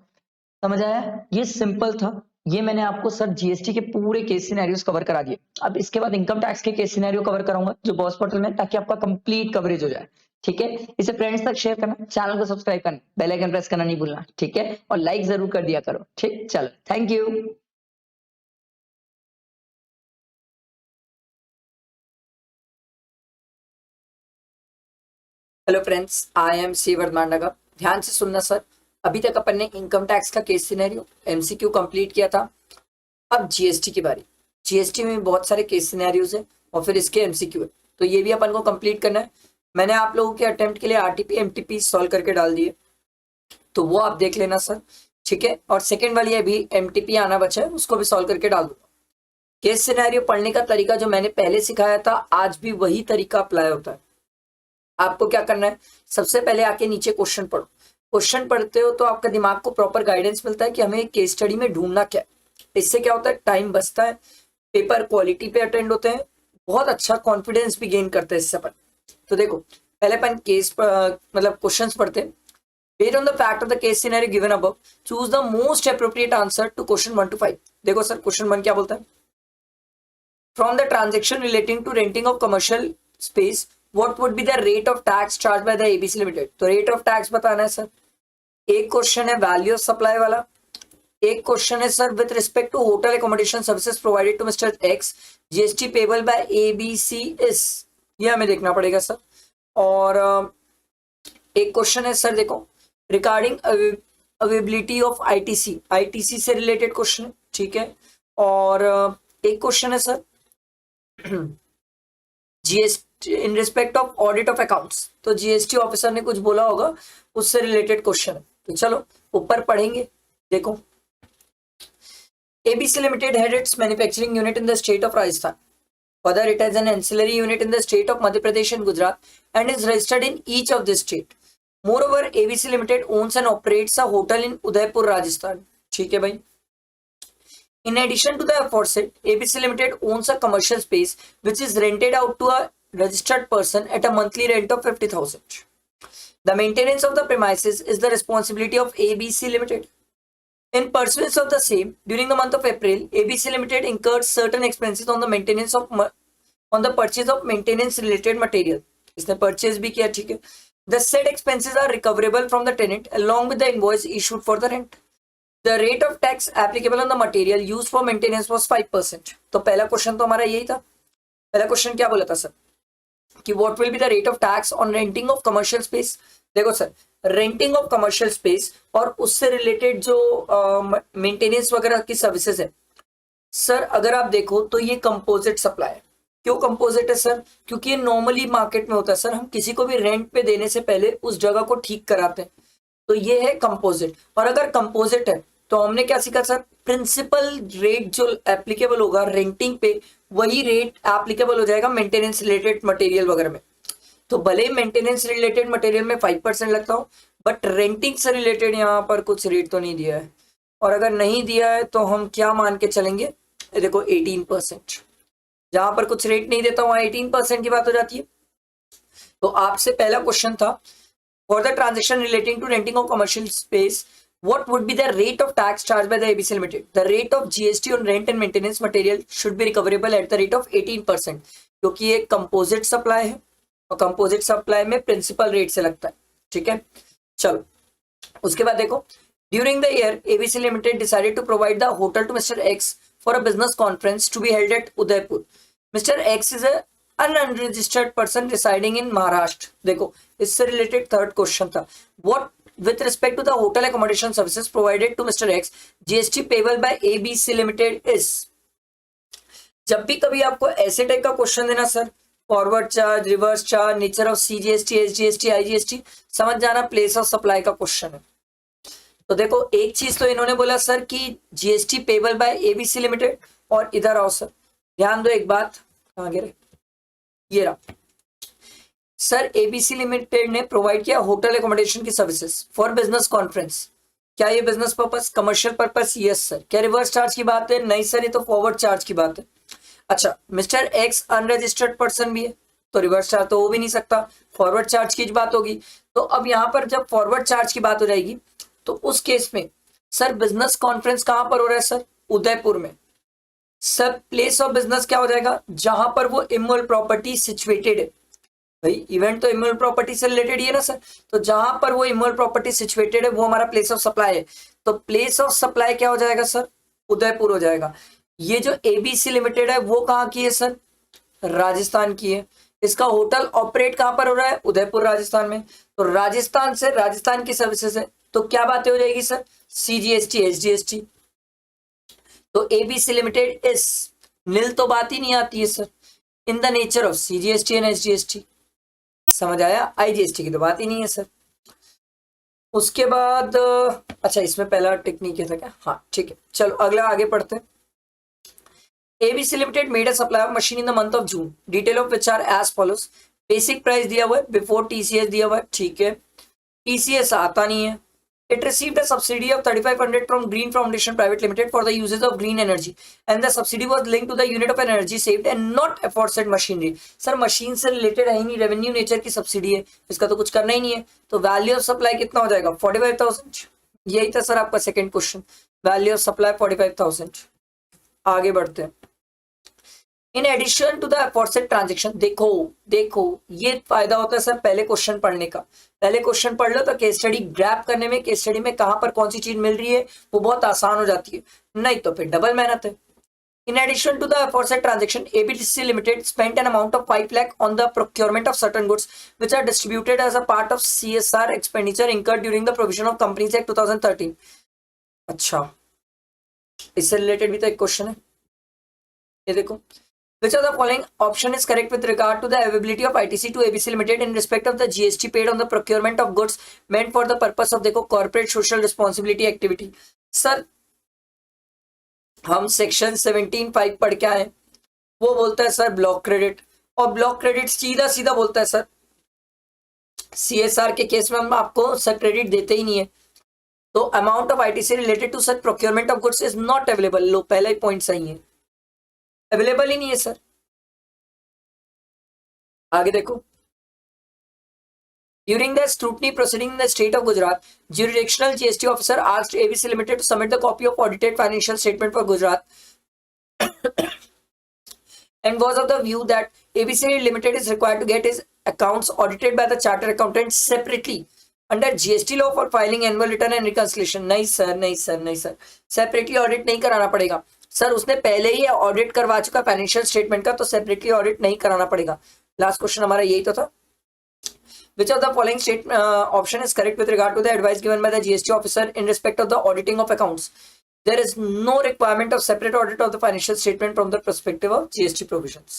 समझ आया? ये सिंपल था, ये मैंने आपको सर जीएसटी के पूरे केस सिनेरियोस कवर करा दिए। अब इसके बाद इनकम टैक्स के केस सिनेरियो कवर कराऊंगा जो बॉस पोर्टल में, ताकि आपका कंप्लीट कवरेज हो जाए। ठीक है, इसे फ्रेंड्स तक शेयर करना, चैनल को सब्सक्राइब करना, बेल आइकन प्रेस करना नहीं भूलना, ठीक है, और लाइक जरूर कर दिया करो। ठीक, चलो, thank you. Hello friends, I am सी वर्धमाननगर। ध्यान से सुनना सर, अभी तक अपन ने इनकम टैक्स का केस सिनेरियो एमसीक्यू कंप्लीट किया था। अब जीएसटी की बारी। जीएसटी में बहुत सारे केस सिनेरियोज है और फिर इसके एमसीक्यू है, तो ये भी अपन को कंप्लीट करना है। मैंने आप लोगों के अटेम्प्ट के लिए आरटीपी एमटीपी सॉल्व करके डाल दिए, तो वो आप देख लेना सर, ठीक है। और सेकेंड वाली अभी एमटीपी आना बचा है, उसको भी सॉल्व करके डाल दूंगा। केस सिनेरियो पढ़ने का तरीका जो मैंने पहले सिखाया था, आज भी वही तरीका अप्लाई होता है। आपको क्या करना है, सबसे पहले आके नीचे क्वेश्चन पढ़ो। क्वेश्चन पढ़ते हो तो आपका दिमाग को प्रॉपर गाइडेंस मिलता है कि हमें केस स्टडी में ढूंढना क्या है। इससे क्या होता है, टाइम बचता है, पेपर क्वालिटी पे अटेंड होते हैं, बहुत अच्छा कॉन्फिडेंस भी गेन करते हैं इससे अपन। तो देखो, पहले अपन केस मतलब क्वेश्चंस पढ़ते हैं। Based on the fact of the case scenario given above, choose the most appropriate answer to question 1 to 5. देखो सर, क्वेश्चन 1 क्या बोलता है, from the transaction relating to renting of commercial space, what would be the rate of tax charged by the ABC Limited? तो rate of tax बताना है sir. एक question है value of supply वाला, एक क्वेश्चन है sir with respect to hotel accommodation services provided to mister X, GST payable by ABC is, ये हमें देखना पड़ेगा सर। और एक क्वेश्चन है सर, देखो, regarding availability of ITC, ITC से रिलेटेड क्वेश्चन है, ठीक है। और एक क्वेश्चन है sir in respect of audit of accounts, तो जीएसटी ऑफिसर ने कुछ बोला होगा, उससे रिलेटेड क्वेश्चन है। तो चलो ऊपर पढ़ेंगे। देखो, ABC Limited had its manufacturing unit in the state of Rajasthan. Further, it has an ancillary unit in the state of Madhya Pradesh and Gujarat and is registered in each of this state. Moreover, ABC Limited owns and operates a hotel in Udaipur, Rajasthan. ठीक है भाई। In addition to the aforesaid, ABC Limited owns a commercial space which is rented out to a registered person at a monthly rent of 50,000. The maintenance of the premises is the responsibility of ABC Limited. In pursuance of the same, during the month of April, ABC Limited incurred certain expenses on the maintenance of on the purchase of maintenance related material. इसने purchase भी किया, ठीक है। The said expenses are recoverable from the tenant along with the invoice issued for the rent. The rate of tax applicable on the material used for maintenance was 5%. तो पहला question तो हमारा यही था। पहला क्वेश्चन क्या बोला था सर कि what will be the rate of tax on renting of commercial space? देखो sir, renting of commercial space और उससे रिलेटेड जो मेंटेनेंस वगैरह की सर्विसेज है सर, अगर आप देखो तो ये कंपोजिट सप्लाई है। क्यों कंपोजिट है सर? क्योंकि ये नॉर्मली मार्केट में होता है सर, हम किसी को भी रेंट पे देने से पहले उस जगह को ठीक कराते हैं, तो ये है कंपोजिट। और अगर कंपोजिट है तो हमने क्या सीखा सर, प्रिंसिपल रेट जो एप्लीकेबल होगा रेंटिंग पे, वही रेट एप्लीकेबल हो जाएगा मेंटेनेंस रिलेटेड मटेरियल वगैरह में। तो भले ही मेंटेनेंस रिलेटेड मटेरियल में 5% लगता हो, बट रेंटिंग से रिलेटेड यहाँ पर कुछ रेट तो नहीं दिया है, और अगर नहीं दिया है तो हम क्या मान के चलेंगे, देखो 18%। जहां पर कुछ रेट नहीं देता वहां 18% की बात हो जाती है। तो आपसे पहला क्वेश्चन था, for the transaction relating to renting of commercial space what would be the rate of tax charged by the ABC Limited? The rate of GST on rent and maintenance material should be recoverable at the rate of 18%, क्योंकि ये composite supply है और composite supply में principal rate से लगता है, ठीक है। चलो उसके बाद देखो, during the year ABC Limited decided to provide the hotel to Mr. X for a business conference to be held at Udaipur. Mr. X is an unregistered person residing in Maharashtra. देखो इससे related third question था, what with respect to the hotel accommodation services provided to Mr. X, GST payable by ABC Limited is। जब भी कभी आपको ऐसे type का question देना sir, forward charge, reverse charge, nature of CGST, SGST, IGST, समझ जाना प्लेस ऑफ सप्लाई का क्वेश्चन है। तो देखो एक चीज तो इन्होंने बोला सर कि GST payable by ABC limited, और इधर आओ सर, ध्यान दो एक बात, कहाँ गिरे, ये रहा सर, ABC लिमिटेड ने प्रोवाइड किया होटल एकोमोडेशन की सर्विसेज फॉर बिजनेस कॉन्फ्रेंस। क्या ये business purpose, commercial purpose? Yes sir. क्या रिवर्स चार्ज की बात है? नहीं सर, ये तो फॉरवर्ड चार्ज की बात है। अच्छा, मिस्टर एक्स अनरजिस्टर्ड पर्सन भी है, तो रिवर्स चार्ज तो हो भी नहीं सकता, फॉरवर्ड चार्ज की बात होगी। तो अब यहाँ पर जब फॉरवर्ड चार्ज की बात हो जाएगी तो उस केस में सर बिजनेस कॉन्फ्रेंस कहाँ पर हो रहा है सर? उदयपुर में। सर प्लेस ऑफ बिजनेस क्या हो जाएगा? जहां पर वो इमूवेबल प्रॉपर्टी सिचुएटेड है। भाई इवेंट तो इमूवेबल प्रॉपर्टी से रिलेटेड ही है ना सर, तो जहां पर वो इमूवेबल प्रॉपर्टी सिचुएटेड है वो हमारा प्लेस ऑफ सप्लाई है। तो प्लेस ऑफ सप्लाई क्या हो जाएगा सर? उदयपुर हो जाएगा। ये जो ABC लिमिटेड है वो कहाँ की है सर? राजस्थान की है। इसका होटल ऑपरेट कहां पर हो रहा है? उदयपुर राजस्थान में। तो राजस्थान से राजस्थान की सर्विसेज है, तो क्या बातें हो जाएगी सर? CGST, SGST। तो ABC लिमिटेड इस नील तो बात ही नहीं आती है sir, in the nature of CGST and SGST। समझ आया? IGST की तो बात ही नहीं है सर। उसके बाद अच्छा, इसमें पहला टेक्निक था क्या? हाँ ठीक है, चलो अगला आगे पढ़ते हैं। ABC Limited made a supply of machine in the month of June. Detail of which are as follows. Basic price दिया हुआ है, before TCS दिया हुआ है, ठीक है। TCS आता नहीं है। It received a subsidy of 3500 from Green Foundation Private Limited for the uses of green energy, and the subsidy was linked to the unit of energy saved and not aforesaid machinery. Sir machine से related है ही नहीं, revenue nature की subsidy है, इसका तो कुछ करना ही नहीं है। तो वैल्यू ऑफ सप्लाई कितना हो जाएगा? 45,000। यही था सर आपका second question, value of supply 45,000। आगे बढ़ते हैं। In addition to the aforesaid transaction, देखो ये फायदा होता है सर पहले क्वेश्चन पढ़ने का। पहले क्वेश्चन पढ़ लो तो केस स्टडी ग्रैप करने में, केस स्टडी में कहां पर कौन सी चीज मिल रही है वो बहुत आसान हो जाती है, नहीं तो फिर डबल मेहनत है। In addition to the aforesaid transaction, ABC limited spent an amount of 5 lakh on the procurement of certain goods which are distributed as a part of CSR expenditure incurred during the provision of companies act 2013। अच्छा, इससे related भी तो एक question है, ये देखो। Which of the following option is correct with regard to the availability of ITC to ABC Limited in respect of the GST paid on the procurement of goods meant for the purpose of देखो corporate social responsibility activity. Sir हम section 17(5) पढ़ के आए, वो बोलता है sir block credit, और block credit सीधा सीधा बोलता है सर CSR के केस में हम आपको सर क्रेडिट देते ही नहीं है, तो amount of ITC related to such procurement of goods is not available. लो पहला ही पॉइंट सही है, अवेलेबल ही नहीं है सर. आगे देखो, During the scrutiny proceeding in the state of Gujarat, jurisdictional GST officer asked ABC Limited to submit the copy of audited financial statement for Gujarat and was of the view that ABC Limited is required to get his accounts audited by the chartered accountant separately under GST law for filing annual return and reconciliation. नहीं sir, नहीं sir, नहीं sir, separately audit नहीं कराना पड़ेगा sir. उसने पहले ही audit करवा चुका फाइनेंशियल स्टेटमेंट का, तो सेपरेटली ऑडिट नहीं कराना पड़ेगा. लास्ट क्वेश्चन हमारा यही तो था. Which of the following state option is correct with regard to the advice given by the GST officer in respect of the auditing of accounts? There is no requirement of separate audit of the financial statement from the perspective of GST provisions.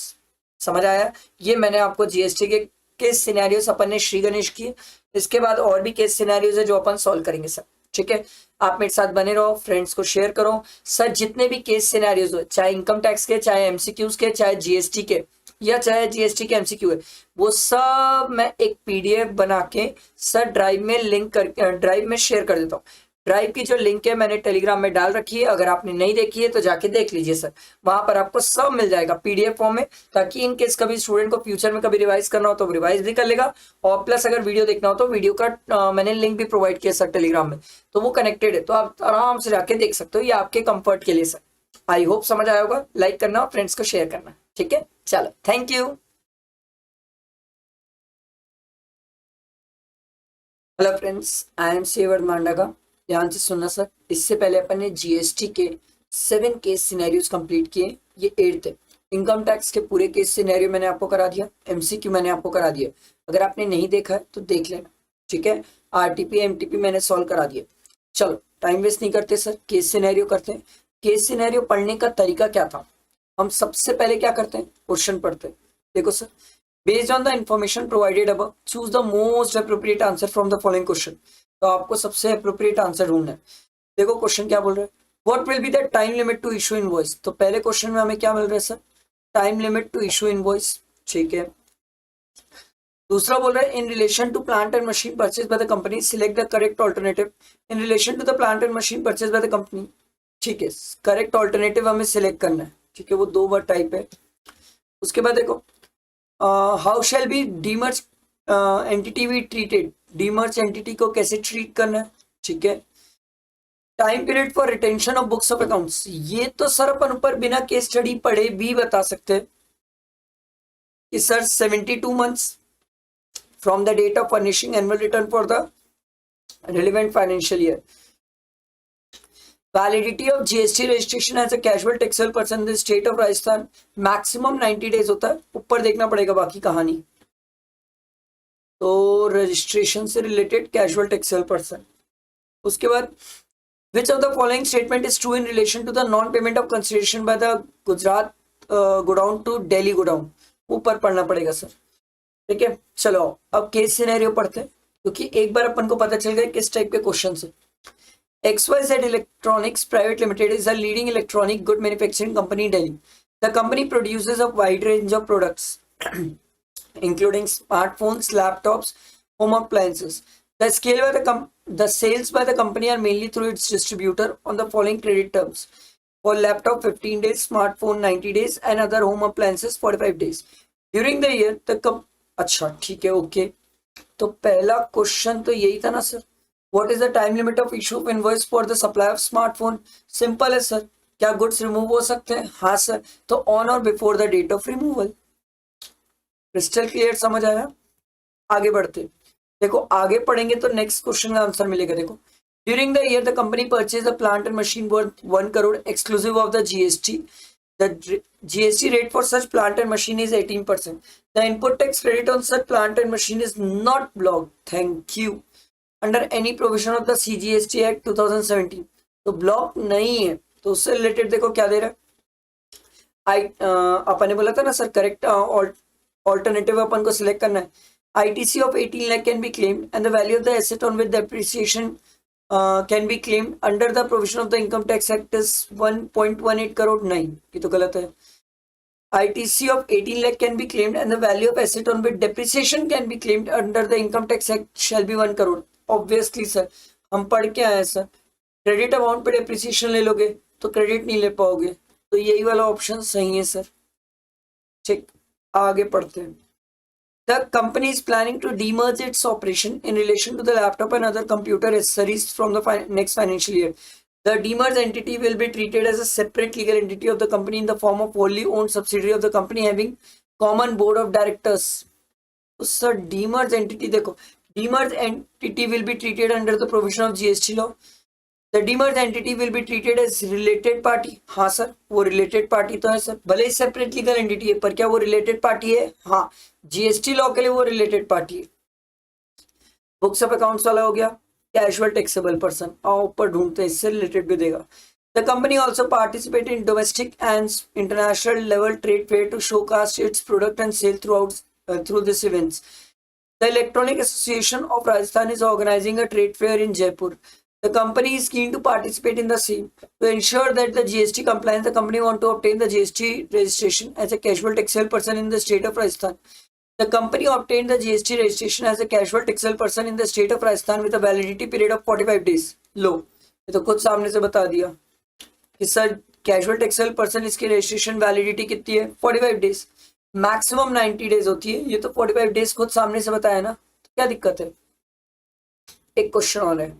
समझ आया? ये मैंने आपको GST के case scenarios अपन ने श्री गणेश किए, इसके बाद और भी केस सिनेरियोस है जो अपन सॉल्व करेंगे सर. ठीक है, आप मेरे साथ बने रहो, फ्रेंड्स को शेयर करो सर. जितने भी केस सिनेरियोस हो, चाहे इनकम टैक्स के, चाहे एमसीक्यूज के, चाहे जीएसटी के, या चाहे जीएसटी के एमसीक्यू है, वो सब मैं एक पीडीएफ बना के सर ड्राइव में लिंक कर ड्राइव में शेयर कर देता हूँ. ड्राइव की जो लिंक है मैंने टेलीग्राम में डाल रखी है, अगर आपने नहीं देखी है तो जाके देख लीजिए सर. वहां पर आपको सब मिल जाएगा पीडीएफ फॉर्म में, ताकि इन केस कभी स्टूडेंट को फ्यूचर में कभी रिवाइज करना हो तो रिवाइज भी कर लेगा, और प्लस अगर वीडियो देखना हो तो वीडियो का मैंने लिंक भी प्रोवाइड किया सर टेलीग्राम में, तो वो कनेक्टेड है, तो आप आराम से जाके देख सकते हो. ये आपके कंफर्ट के लिए सर. आई होप समझ आया होगा. लाइक करना और फ्रेंड्स को शेयर करना. ठीक है, चलो thank you. Hello friends, I am सेवर्ड मांडागा. ध्यान से सुनना सर. इससे पहले अपन ने जीएसटी के 7 केस सिनेरियोस कंप्लीट किए, ये 8th है. इनकम टैक्स के पूरे केस सिनेरियो मैंने आपको करा दिया, एमसीक्यू मैंने आपको करा दिया. अगर आपने नहीं देखा है तो देख लेना. ठीक है, आरटीपी एमटीपी मैंने सॉल्व करा दिया. चलो टाइम वेस्ट नहीं करते सर, केस सिनेरियो करते हैं. केस सिनेरियो पढ़ने का तरीका क्या था? हम सबसे पहले क्या करते हैं, क्वेश्चन पढ़ते हैं. देखो sir, based on the information provided above choose the most appropriate answer from the following question. तो आपको सबसे अप्रोप्रिएट आंसर ढूंढना है. देखो क्वेश्चन क्या बोल रहा है, what will be the time limit to issue invoice. तो पहले क्वेश्चन में हमें क्या मिल रहा है sir, time limit to issue invoice. ठीक है, दूसरा बोल रहा है in relation to plant and machine purchase by the company select the correct alternative. In relation to the plant and machine purchase by the company. ठीक है, correct alternative हमें select करना है. ठीक है, वो 2 वर्ड टाइप है. उसके बाद देखो, how shall be demerge entity be treated. Demerge entity को कैसे ट्रीट करना है. ठीक है, time period for retention of books of accounts. ये तो सर अपन ऊपर बिना केस स्टडी पढ़े भी बता सकते हैं कि sir 72 months from the date of furnishing annual return for the relevant financial year. Validity of GST registration as a casual taxable person in the state of Rajasthan maximum 90 days होता है. ऊपर देखना पड़ेगा बाकी कहानी. तो रजिस्ट्रेशन से related casual taxable person. उसके बाद which of the following statement is true in relation to the non payment of consideration by the Gujarat godown to Delhi godown. ऊपर पढ़ना पड़ेगा सर. ठीक है, चलो अब केस सिनेरियो पढ़ते हैं, क्योंकि एक बार अपन को पता चल गया किस टाइप के क्वेश्चन है. XYZ Electronics Private Limited is a leading electronic good manufacturing company in Delhi. The company produces a wide range of products, including smartphones, laptops, home appliances. The sales by the company are mainly through its distributor on the following credit terms. For laptop 15 days, smartphone 90 days, and other home appliances 45 days. During the year, अच्छा ठीक है, okay. तो पहला question तो यही था ना sir, What is the time limit of issue of invoice for the supply of smartphone? Simple है सर. क्या गुड्स रिमूव हो सकते हैं? हाँ सर. तो ऑन और before the date of removal. Crystal clear, समझ आया? आगे बढ़ते. देखो आगे पढ़ेंगे तो नेक्स्ट क्वेश्चन का आंसर मिलेगा. देखो, during the year the company purchase the plant and machine worth 1 crore exclusive of the GST. The GST rate for such plant and machine is 18%. The input tax credit on such plant and machine is not blocked. Thank you. Under any provision of the CGST act 2017. तो block नहीं है, तो उससे related देखो क्या दे रहा है, अपन ने बोला था ना सर, करेक्ट ऑल्टरनेटिव अपन को सिलेक्ट करना है। ITC of 18 lakh can be claimed and the value of the asset on which depreciation can be claimed under the provision of the income tax act is 1.18 crore। नहीं, ये तो गलत है। ITC of 18 lakh can be claimed and the value of asset on which depreciation can be claimed under the income tax act shall be 1 crore। Obviously sir, हम पढ़ के आए sir, credit amount पे डेप्रिसिएशन ले लोगे तो credit नहीं ले पाओगे, तो यही वाला ऑप्शन सही है सर। ठीक, आगे पढ़ते हैं। The company is planning to demerge its operation in relation to the laptop and other computer accessories from the next financial year. The demerged entity will be treated as a separate legal entity of the company in the form of wholly owned subsidiary of the company having common board of directors. तो sir demerged entity देखो, demerged entity will be treated under the provision of GST law. The demerged entity will be treated as related party। हाँ sir, वो related party तो है sir, भले ही separate legal entity है, पर क्या वो related party है? हाँ, GST लॉ के लिए वो related party है। बुक्स ऑफ अकाउंट्स वाला हो गया, कैजुअल टैक्सेबल पर्सन, आओ ऊपर ढूंढते हैं, इससे रिलेटेड भी देगा। The company also participate in domestic and international level trade fair to showcase its product and sale through these events. The Electronic Association of Rajasthan is organizing a trade fair in Jaipur. The company is keen to participate in the same. To ensure that the GST compliance, the company want to obtain the GST registration as a casual taxable person in the state of Rajasthan. The company obtained the GST registration as a casual taxable person in the state of Rajasthan with a validity period of 45 days. लो, ये तो खुद सामने से बता दिया कि sir casual taxable person, इसकी registration validity कितनी है? 45 डेज, मैक्सिमम 90 डेज होती है। ये तो 45 डेज खुद सामने से बताया ना, तो क्या दिक्कत है? एक क्वेश्चन और है।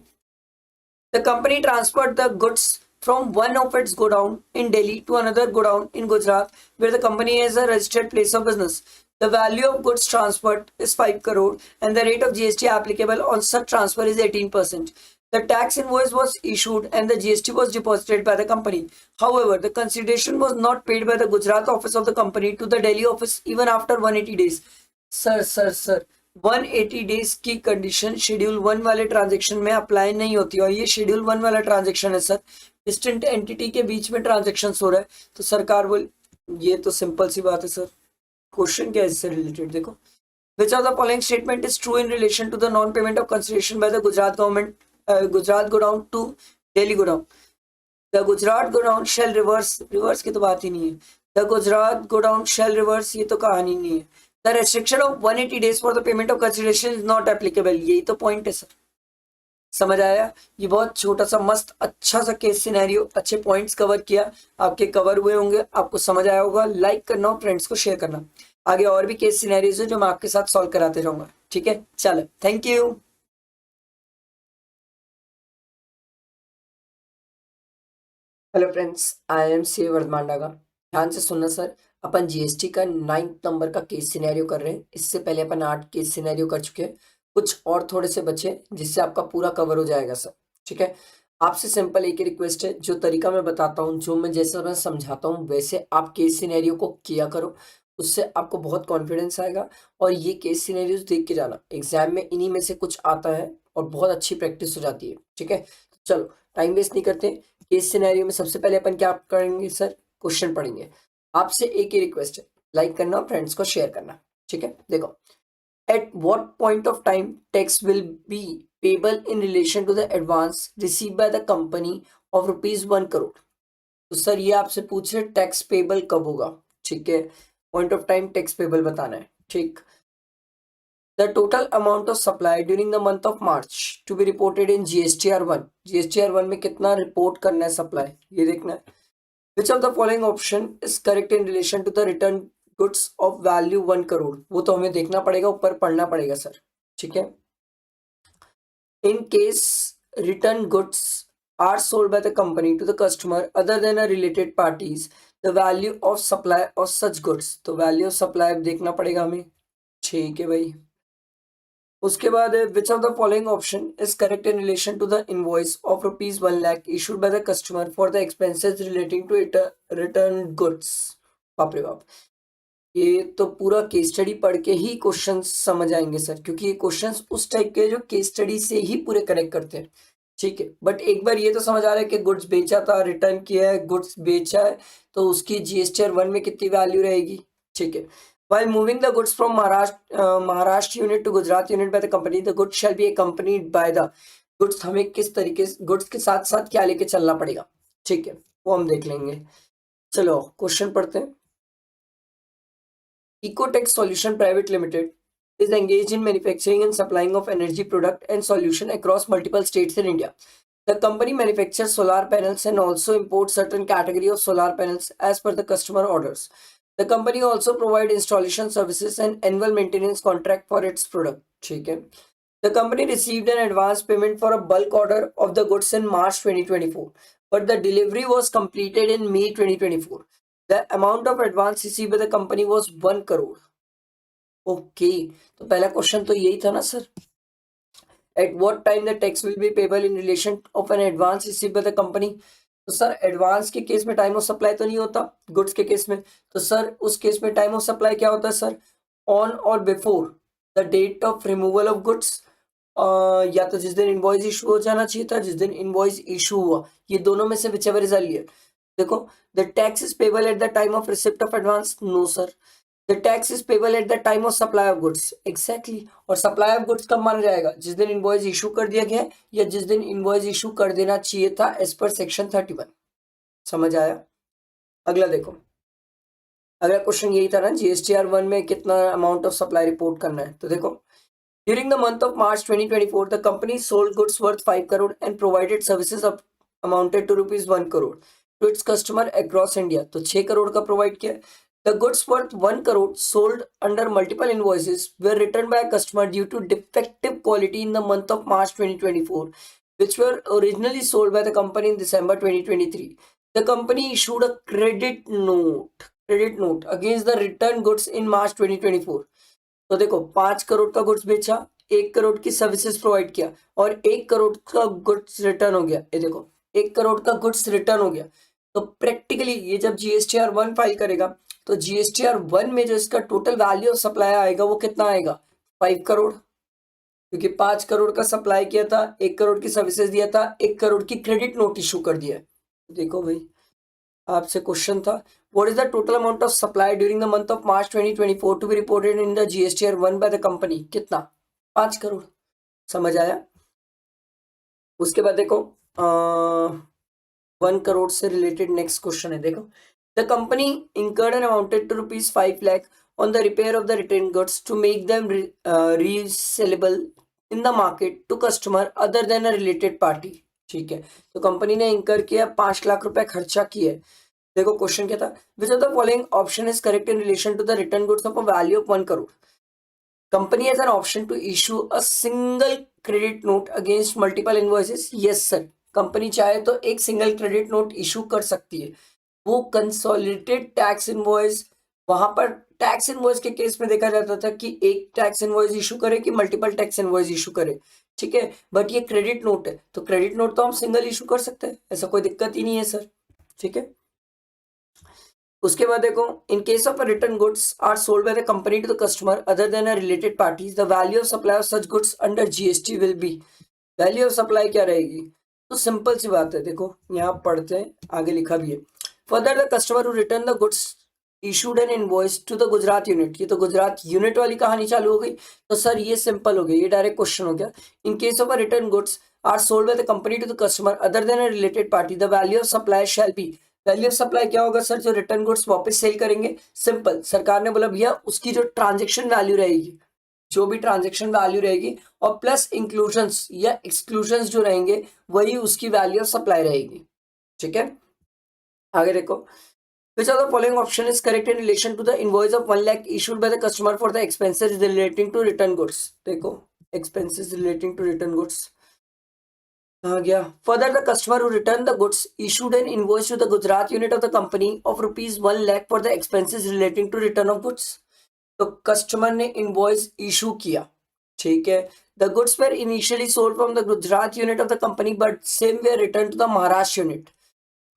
The company transferred the goods from one of its godown in Delhi to another godown in Gujarat, where the company has a registered place of business. The value of goods transferred is 5 crore and the rate of GST applicable on such transfer is 18%. The tax invoice was issued and the GST was deposited by the company. However, the consideration was not paid by the Gujarat office of the company to the Delhi office even after 180 days. Sir, 180 days की condition schedule 1 वाले transaction में apply नहीं होती, और ये schedule 1 वाला transaction है sir, distinct entity के बीच में ट्रांजेक्शन हो रहा है, तो सरकार बोल, ये तो सिंपल सी बात है सर। क्वेश्चन क्या है इससे रिलेटेड देखो, which of the following statement is true in relation to the non payment of consideration by the Gujarat government, Gujarat godown to Delhi godown. The Gujarat godown shall reverse की तो बात ही नहीं है, the Gujarat godown shall reverse, ये तो कहानी नहीं है। The restriction of 180 days for the payment of consideration is not applicable। यही तो पॉइंट है सर, समझ आया? ये बहुत छोटा सा मस्त अच्छा सा केस सिनेरियो, अच्छे पॉइंट्स कवर किया, आपके कवर हुए होंगे, आपको समझ आया होगा। लाइक करना, फ्रेंड्स को शेयर करना। आगे और भी केस सिनेरियोज है जो मैं आपके साथ सॉल्व कराते रहूंगा। ठीक है, चलो, thank you. Hello friends, I am सी वर्धमांडागा। ध्यान से सुनना सर, अपन जीएसटी का 9th नंबर का केस सिनेरियो कर रहे हैं। इससे पहले अपन 8 केस सिनेरियो कर चुके हैं, कुछ और थोड़े से बचे जिससे आपका पूरा कवर हो जाएगा सर। ठीक है, आपसे सिंपल एक ही रिक्वेस्ट है, जो तरीका मैं बताता हूँ, जो मैं जैसा मैं समझाता हूँ वैसे आप केस सिनेरियो को किया करो, उससे आपको बहुत कॉन्फिडेंस आएगा। और ये केस सिनेरियोज देख के जाना, एग्जाम में इन्हीं में से कुछ आता है और बहुत अच्छी प्रैक्टिस हो जाती है। ठीक है, चलो टाइम वेस्ट नहीं करते, केस सिनेरियो में सबसे पहले अपन क्या करेंगे सर, क्वेश्चन पढ़ेंगे। आपसे एक ही रिक्वेस्ट है, लाइक करना, फ्रेंड्स को शेयर करना। ठीक है, देखो, at what point of time tax will be payable in relation to the advance receive by the company of ₹1 crore. तो सर ये आपसे पूछ रहे टैक्स पेबल कब होगा। ठीक है, point of time tax payable बताना है। ठीक, the total amount of supply during the month of March two be reported in GSTR1। GSTR1 में कितना रिपोर्ट करना है सप्लाई, ये देखना है। Which of the following option is correct in relation to the return goods of value 1 crore, वो तो हमें देखना पड़ेगा, ऊपर पढ़ना पड़ेगा सर। ठीक है, in case return goods are sold by the company to the customer other than a related parties, the value of supply of such goods, तो value of supply देखना पड़ेगा हमें। ठीक है भाई, उसके बाद which of the following option is correct in relation to the invoice of ₹1 lakh issued by the customer for the expenses relating to return goods. बाप रे बाप, ये तो पूरा केस स्टडी पढ़ के ही क्वेश्चंस समझ आएंगे सर, क्योंकि ये क्वेश्चंस उस टाइप के जो केस स्टडी से ही पूरे कनेक्ट करते हैं। ठीक है, बट एक बार ये तो समझ आ रहा है कि गुड्स बेचा था, रिटर्न किया है, गुड्स बेचा है, तो उसकी जीएसटीआर 1 में कितनी वैल्यू रहेगी? ठीक है। While moving the goods from Maharashtra unit to Gujarat unit by the company, the goods shall be accompanied by the goods. हमें किस तरीके से गुड्स के साथ साथ क्या लेके चलना पड़ेगा? ठीक है, वो हम देख लेंगे। चलो क्वेश्चन पढ़ते हैं। Ecotex Solution Private Limited is engaged in manufacturing and supplying of energy product and solution across multiple states in India. The company manufactures solar panels and also imports certain category of solar panels as per the customer orders. The company also provides installation services and annual maintenance contract for its product. ठीक है. The company received an advance payment for a bulk order of the goods in March 2024, but the delivery was completed in May 2024. The amount of advance received by the company was 1 crore. Okay, तो पहला question तो यही था ना sir, at what time the tax will be payable in relation of an advance received by the company. तो sir advance के case में time of supply तो नहीं होता, गुड्स के केस में, तो सर उस केस में टाइम ऑफ सप्लाई क्या होता है सर? ऑन और before the date of removal of goods, या तो जिस दिन इनवॉइस इशू हो जाना चाहिए था, जिस दिन इनवॉइस इशू हुआ, ये दोनों में से व्हिचएवर इज अर्लियर। देखो, the tax is payable at the time of receipt of advance, no sir. The tax is payable at the time of supply of goods, exactly. और सप्लाई ऑफ गुड्स कब माना जाएगा? जिस दिन invoice issue कर दिया गया है या जिस दिन इनवॉइस इशू कर देना चाहिए था एज पर सेक्शन 31। समझ आया? अगला देखो, अगला क्वेश्चन यही था ना, जीएसटीआर 1 में कितना अमाउंट ऑफ सप्लाई रिपोर्ट करना है। तो देखो, during the month of March 2024 the company sold goods worth 5 crore and provided services amounted to ₹1 crore to its customer across India. तो 6 करोड़ का प्रोवाइड किया। The goods worth 1 crore sold under multiple invoices were returned by a customer due to defective quality in the month of March 2024, which were originally sold by the company in December 2023. The company issued a credit note against the returned goods in March 2024. तो देखो, 5 करोड़ का goods बेचा, 1 करोड़ की services provide किया और 1 करोड़ का goods return हो गया। ये देखो, 1 करोड़ का गुड्स रिटर्न हो गया। तो प्रैक्टिकली ये जब जीएसटीआर 1 फाइल करेगा तो जीएसटीआर 1 में जो इसका टोटल वैल्यू ऑफ सप्लाई आएगा वो कितना आएगा? 5 करोड़, क्योंकि 5 करोड़ का सप्लाई किया था, 1 करोड़ की सर्विसेज दिया था, 1 करोड़ की क्रेडिट नोट इशू कर दिया है। देखो भाई, आपसे क्वेश्चन था, what is the total amount of supply during the month of March 2024 to be reported in the GSTR 1 by the company? कितना? 5 करोड़। समझ आया? उसके बाद देखो, 1 करोड़ से रिलेटेड नेक्स्ट क्वेश्चन है। देखो, the company incurred and amounted to ₹5 lakh on the repair of the returned goods to make them resellable in the market to customer other than a related party. ठीक है, तो company ने इंकर किया, 5 लाख रुपए खर्चा किए। देखो क्वेश्चन क्या था, which of the following option is correct in relation to the return goods of a value of 1 crore? Company has an option to issue a single credit note against multiple invoices. Yes sir, company चाहे तो एक single credit note issue कर सकती है। वो consolidated tax invoice, वहां पर tax invoice के केस में देखा जाता था कि एक टैक्स इनवॉइस इशू करे कि मल्टीपल टैक्स इनवॉइस इशू करे। ठीक है, बट ये क्रेडिट नोट है, तो क्रेडिट नोट तो हम सिंगल इशू कर सकते हैं, ऐसा कोई दिक्कत ही नहीं है सर। ठीक है, उसके बाद देखो, in case of return goods are sold by the company to the customer other than a related parties, the value of supply of such goods under GST will be. Value of supply क्या रहेगी? तो simple सी बात है, देखो यहाँ पढ़ते हैं, आगे लिखा भी है। Further, the customer who returned the goods issued an invoice to the Gujarat unit. ये तो गुजरात यूनिट वाली कहानी चालू हो गई। तो सर ये सिंपल हो गया, ये डायरेक्ट क्वेश्चन हो गया। In case of a return goods are sold by the company to the customer other than a related party, the value of supply shall be. Value of supply क्या होगा sir? जो return goods वापस sell करेंगे। Simple, सरकार ने बोला भैया उसकी जो ट्रांजेक्शन वैल्यू रहेगी, जो भी ट्रांजेक्शन वैल्यू रहेगी और प्लस इंक्लूजन्स या एक्सक्लूजन्स जो रहेंगे वही उसकी वैल्यू ऑफ सप्लाई रहेगी। ठीक है, आगे देखो, which of the following option is correct in relation to the invoice of 1 lakh issued by the customer for the expenses relating to return goods? देखो, expenses relating to return goods आ गया। Further, the customer who returned the goods issued an invoice to the Gujarat unit of the company of ₹1 lakh for the expenses relating to return of goods. तो customer ने invoice issue किया। ठीक है, the goods were initially sold from the Gujarat unit of the company but same were returned to the Maharashtra unit.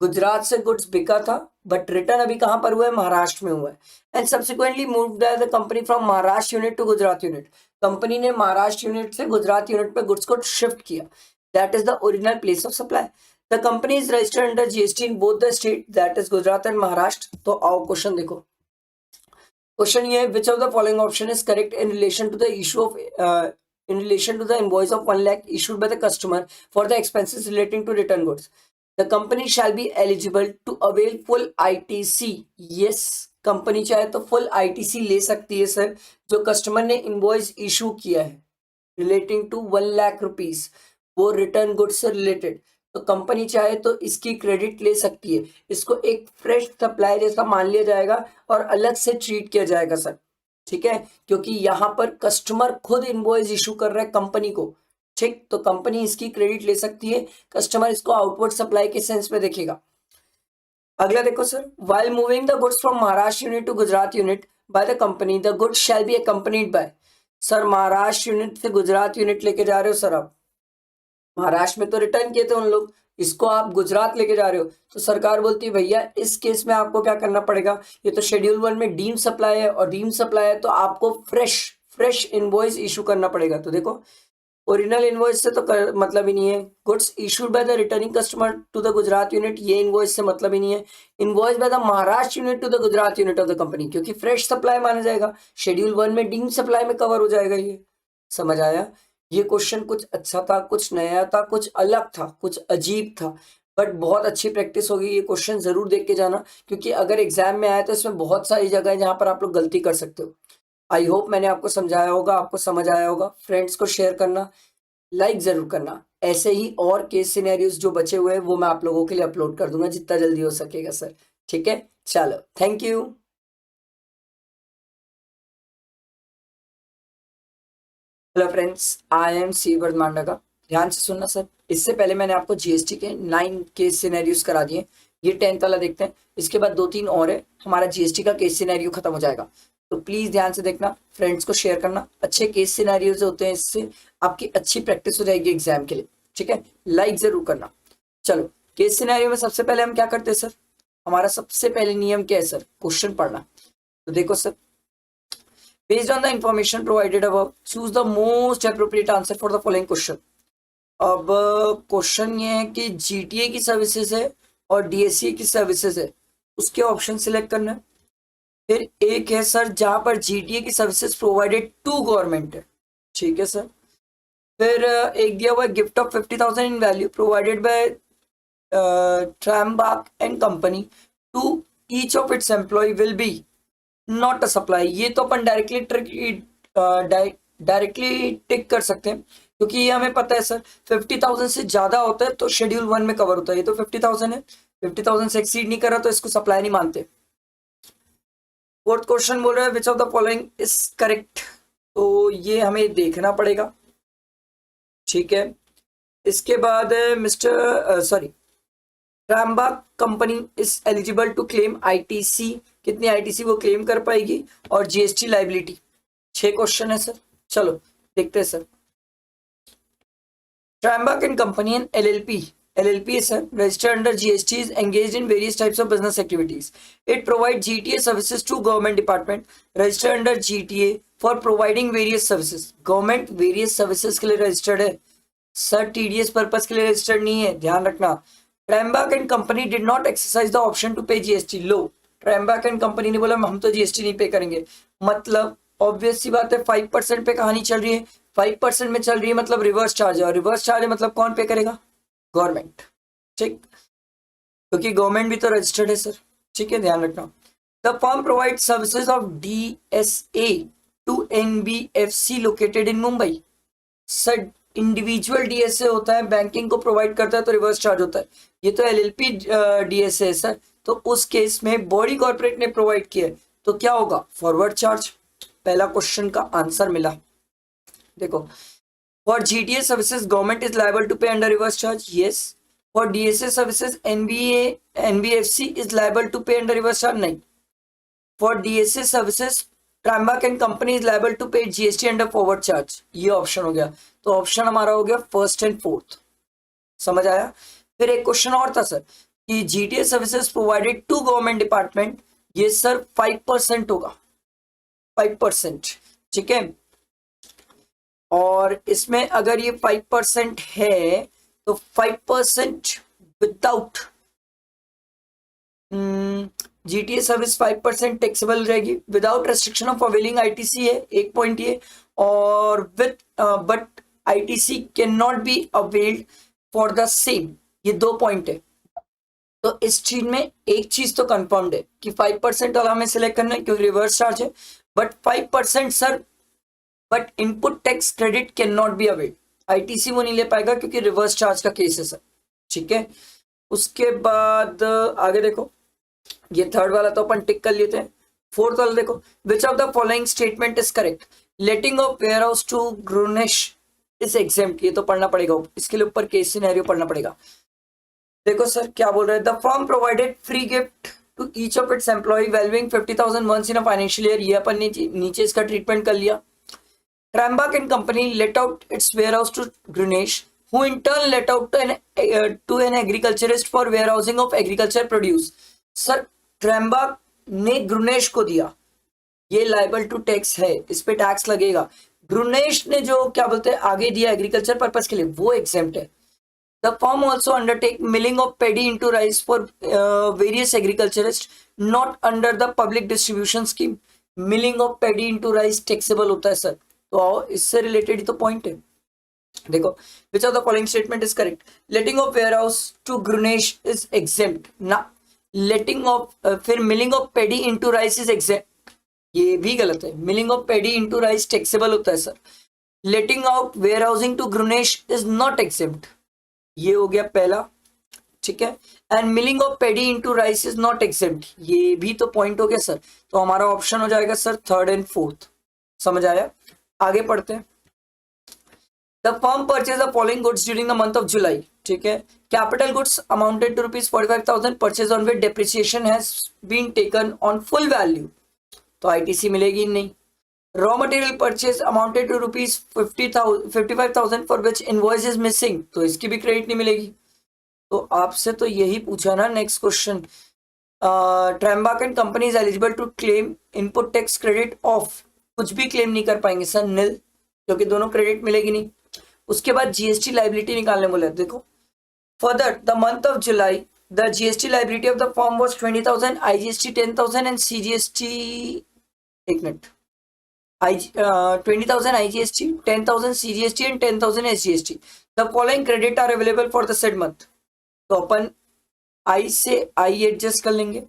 Gujarat से goods बिका था but return अभी कहां पर हुआ है? महाराष्ट्र में हुआ है। And subsequently moved by the company from Maharashtra unit to Gujarat unit. Company ने महाराष्ट्र यूनिट से गुजरात यूनिट पे गुड्स को शिफ्ट किया। that is the original place of supply. The company is registered under GST in both the state, that is Gujarat and Maharashtra. तो आओ question देखो. Question ये है, which of the following option is correct in relation to the issue of in relation to the invoice of 1 lakh issued by the customer for the expenses relating to return goods. The company shall be eligible to avail full ITC. Yes, company चाहे तो full ITC ले सकती है sir, जो customer ने invoice issue किया है relating to 1 lakh rupees, वो रिटर्न गुड्स से रिलेटेड, तो कंपनी चाहे तो इसकी क्रेडिट ले सकती है. इसको एक फ्रेश सप्लाई जैसा मान लिया जाएगा और अलग से ट्रीट किया जाएगा सर, ठीक है, क्योंकि यहाँ पर कस्टमर खुद इनवॉइस इशू कर रहा है कंपनी को, ठीक, तो कंपनी इसकी क्रेडिट ले सकती है, कस्टमर इसको आउटवर्ड सप्लाई के सेंस में देखेगा. अगला देखो sir, while moving the goods from Maharashtra unit to Gujarat unit by the company, the goods shall be accompanied by. Sir Maharashtra unit से गुजरात यूनिट लेके जा रहे हो सर, आप महाराष्ट्र में तो रिटर्न किए थे उन लोग, इसको आप गुजरात लेके जा रहे हो, तो सरकार बोलती है भैया इस केस में आपको क्या करना पड़ेगा, ये तो शेड्यूल 1 में डीम सप्लाई है और डीम सप्लाई है तो आपको फ्रेश इनवॉइस इशू करना पड़ेगा. तो देखो ओरिजिनल इनवॉइस से तो मतलब ही नहीं है. Goods issued by the returning customer to the Gujarat unit, ये इनवॉइस से मतलब ही नहीं है. Invoice by the Maharashtra unit to the Gujarat unit of the company, क्योंकि फ्रेश सप्लाई माना जाएगा, शेड्यूल 1 में डीम सप्लाई में कवर हो जाएगा. ये समझ आया. ये क्वेश्चन कुछ अच्छा था, कुछ नया था, कुछ अलग था, कुछ अजीब था, बट बहुत अच्छी प्रैक्टिस होगी. ये क्वेश्चन जरूर देख के जाना, क्योंकि अगर एग्जाम में आया तो इसमें बहुत सारी जगह है जहां पर आप लोग गलती कर सकते हो. आई होप मैंने आपको समझाया होगा, आपको समझ आया होगा. फ्रेंड्स को शेयर करना, लाइक जरूर करना. ऐसे ही और केस सिनेरियोस जो बचे हुए हैं वो मैं आप लोगों के लिए अपलोड कर दूंगा जितना जल्दी हो सकेगा सर, ठीक है. चलो, thank you. Hello friends, I am सी वर्धमांडा. ध्यान से सुनना सर, इससे पहले मैंने आपको जीएसटी के 9 केस सिनेरियोस करा दिए. ये 10th वाला देखते हैं, इसके बाद 2-3 और है, हमारा जीएसटी का केस सिनेरियो खत्म हो जाएगा. तो प्लीज ध्यान से देखना, फ्रेंड्स को शेयर करना. अच्छे केस सिनेरियोस होते हैं, इससे आपकी अच्छी प्रैक्टिस हो जाएगी एग्जाम के लिए, ठीक है. लाइक जरूर करना. चलो, केस सिनेरियो में सबसे पहले हम क्या करते हैं सर, हमारा सबसे पहले नियम क्या है सर, क्वेश्चन पढ़ना. तो देखो sir, based on the information provided above, choose the most appropriate answer for the following question. अब क्वेश्चन ये है कि जीटीए की सर्विसेज है और डीएससी की सर्विसेज है, उसके ऑप्शन सिलेक्ट करना है. फिर एक है सर जहां पर जीटीए की सर्विसेज प्रोवाइडेड टू गवर्नमेंट है, ठीक है सर. फिर एक दिया हुआ gift of 50,000 in value provided by Trimbak and company to each of its employ will be not a supply. ये तो अपन डायरेक्टली टिक कर सकते हैं, क्योंकि ये हमें पता है सर 50,000 से ज्यादा होता है तो शेड्यूल 1 में कवर होता है. ये तो 50,000 है, 50,000 से एक्सीड नहीं कर रहा तो इसको सप्लाई नहीं मानते. फोर्थ क्वेश्चन बोल रहा है which of the following is correct, तो ये हमें देखना पड़ेगा, ठीक है. इसके बाद mister Trimbak company is eligible to claim ITC, कितनी आईटीसी वो क्लेम कर पाएगी, और जीएसटी लाइबिलिटी. 6 क्वेश्चन है सर. चलो देखते हैं sir. Trimbak and company and LLP is registered under GST, is engaged in various types of business activities. It provides GTA services to government department registered under GTA for providing various services. Government various services के लिए registered है sir, TDS purpose के लिए registered नहीं है, ध्यान रखना. Trambak and company did not exercise the option to pay GST. Low, Trambak and company ने बोला हम तो GST नहीं पे करेंगे, मतलब ऑब्वियस सी बात है 5% पे कहानी चल रही है, 5% में चल रही है मतलब रिवर्स चार्ज है, और रिवर्स चार्ज है मतलब कौन पे करेगा, गवर्नमेंट, ठीक, क्योंकि गवर्नमेंट भी तो रजिस्टर्ड है सर, ठीक है, ध्यान रखना. The firm provide services of DSA to NBFC located in Mumbai. Sir individual DSA होता है, बैंकिंग को प्रोवाइड करता है तो रिवर्स चार्ज होता है. ये तो LLP DSA है सर, तो उस केस में बॉडी कॉर्पोरेट ने प्रोवाइड किया है तो क्या होगा, फॉरवर्ड चार्ज. पहला क्वेश्चन का आंसर मिला. देखो, for GTA services government is liable to pay under reverse charge, yes. For DSA services NBFC is liable to pay under reverse charge, नहीं. For DSA services Trambak and company is liable to pay GST under forward charge. ये option हो गया, तो option हमारा हो गया first and fourth. समझ आया. फिर एक क्वेश्चन और था सर कि GTA services provided to government department, ये सर 5% होगा, 5%, ठीक है. और इसमें अगर ये 5% है तो 5% विदाउट GTA सर्विस 5% टैक्सेबल रहेगी without restriction of availing ITC है, एक पॉइंट ये, और with but ITC can not be availed for the same, ये 2 पॉइंट है। तो इस चीज में एक चीज तो कंफर्म्ड है कि 5% वाला हमें सिलेक्ट करना है क्योंकि रिवर्स चार्ज है, but 5% sir, but input tax credit can not be availed, ITC वो नहीं ले पाएगा क्योंकि रिवर्स चार्ज का केस है सर, ठीक है। उसके बाद आगे देखो, ये थर्ड वाला तो अपन टिक कर लेते हैं। फोर्थ वाला देखो, which of the following statement is correct, letting of warehouse to ग्रुनिश इज एग्जेम्प्ट, ये तो पढ़ना पड़ेगा, इसके लिए ऊपर केस सिनेरियो पढ़ना पड़ेगा। देखो सर क्या बोल रहे हैं, the firm provided free gift to each of its employee valuing 50,000 once in a financial year, ये अपन नीचे इसका ट्रीटमेंट कर लिया। Trambach and company let out its warehouse to Grunesh, who in turn let out to an agriculturist for warehousing of agriculture produce. Sir, Trambach ने Grunesh को दिया, ये liable to tax है, इस पे टैक्स लगेगा। Grunesh ने जो क्या बोलते हैं आगे दिया एग्रीकल्चर पर्पस के लिए, वो exempt है। The firm also undertake milling of paddy into rice for various agriculturists not under the public distribution scheme. Milling of paddy into rice taxable होता है सर, तो इससे रिलेटेड ही तो पॉइंट है। देखो, which of the following statement is correct, letting of warehouse to ग्रुनेश is exempt ना, letting of फिर milling of paddy into rice is exempt, ये भी गलत है, milling of paddy into rice taxable होता है sir. Letting out warehousing to ग्रुनेश इज नॉट एग्जेम्प्ट, ये हो गया पहला, ठीक है। And milling of paddy into rice is not exempt, ये भी तो पॉइंट हो गया सर, तो हमारा ऑप्शन हो जाएगा सर थर्ड एंड फोर्थ, समझ आया। आगे पढ़ते हैं। The firm purchase the following goods during the month of July, ठीक है। Capital goods amounted to ₹45,000 purchase on which depreciation has been taken on full value, तो आईटीसी मिलेगी नहीं। Raw material purchase amounted to ₹55,000 for which invoice is missing, तो इसकी भी credit नहीं मिलेगी। तो आपसे तो यही पूछा ना next question, Trimbak and company is eligible to claim input tax credit of, कुछ भी क्लेम नहीं कर पाएंगे सर, नील, क्योंकि दोनों क्रेडिट मिलेगी नहीं। उसके बाद जीएसटी लाइबिलिटी निकालने बोले, देखो फर्दर द मंथ ऑफ जुलाई the GST liability of the firm was 20,000, IGST 10,000 and CGST, एक minute, 20,000 IGST, 10,000 CGST and 10,000 SGST. The following credit are available for the said month, तो अपन आई से आई एडजस्ट कर लेंगे।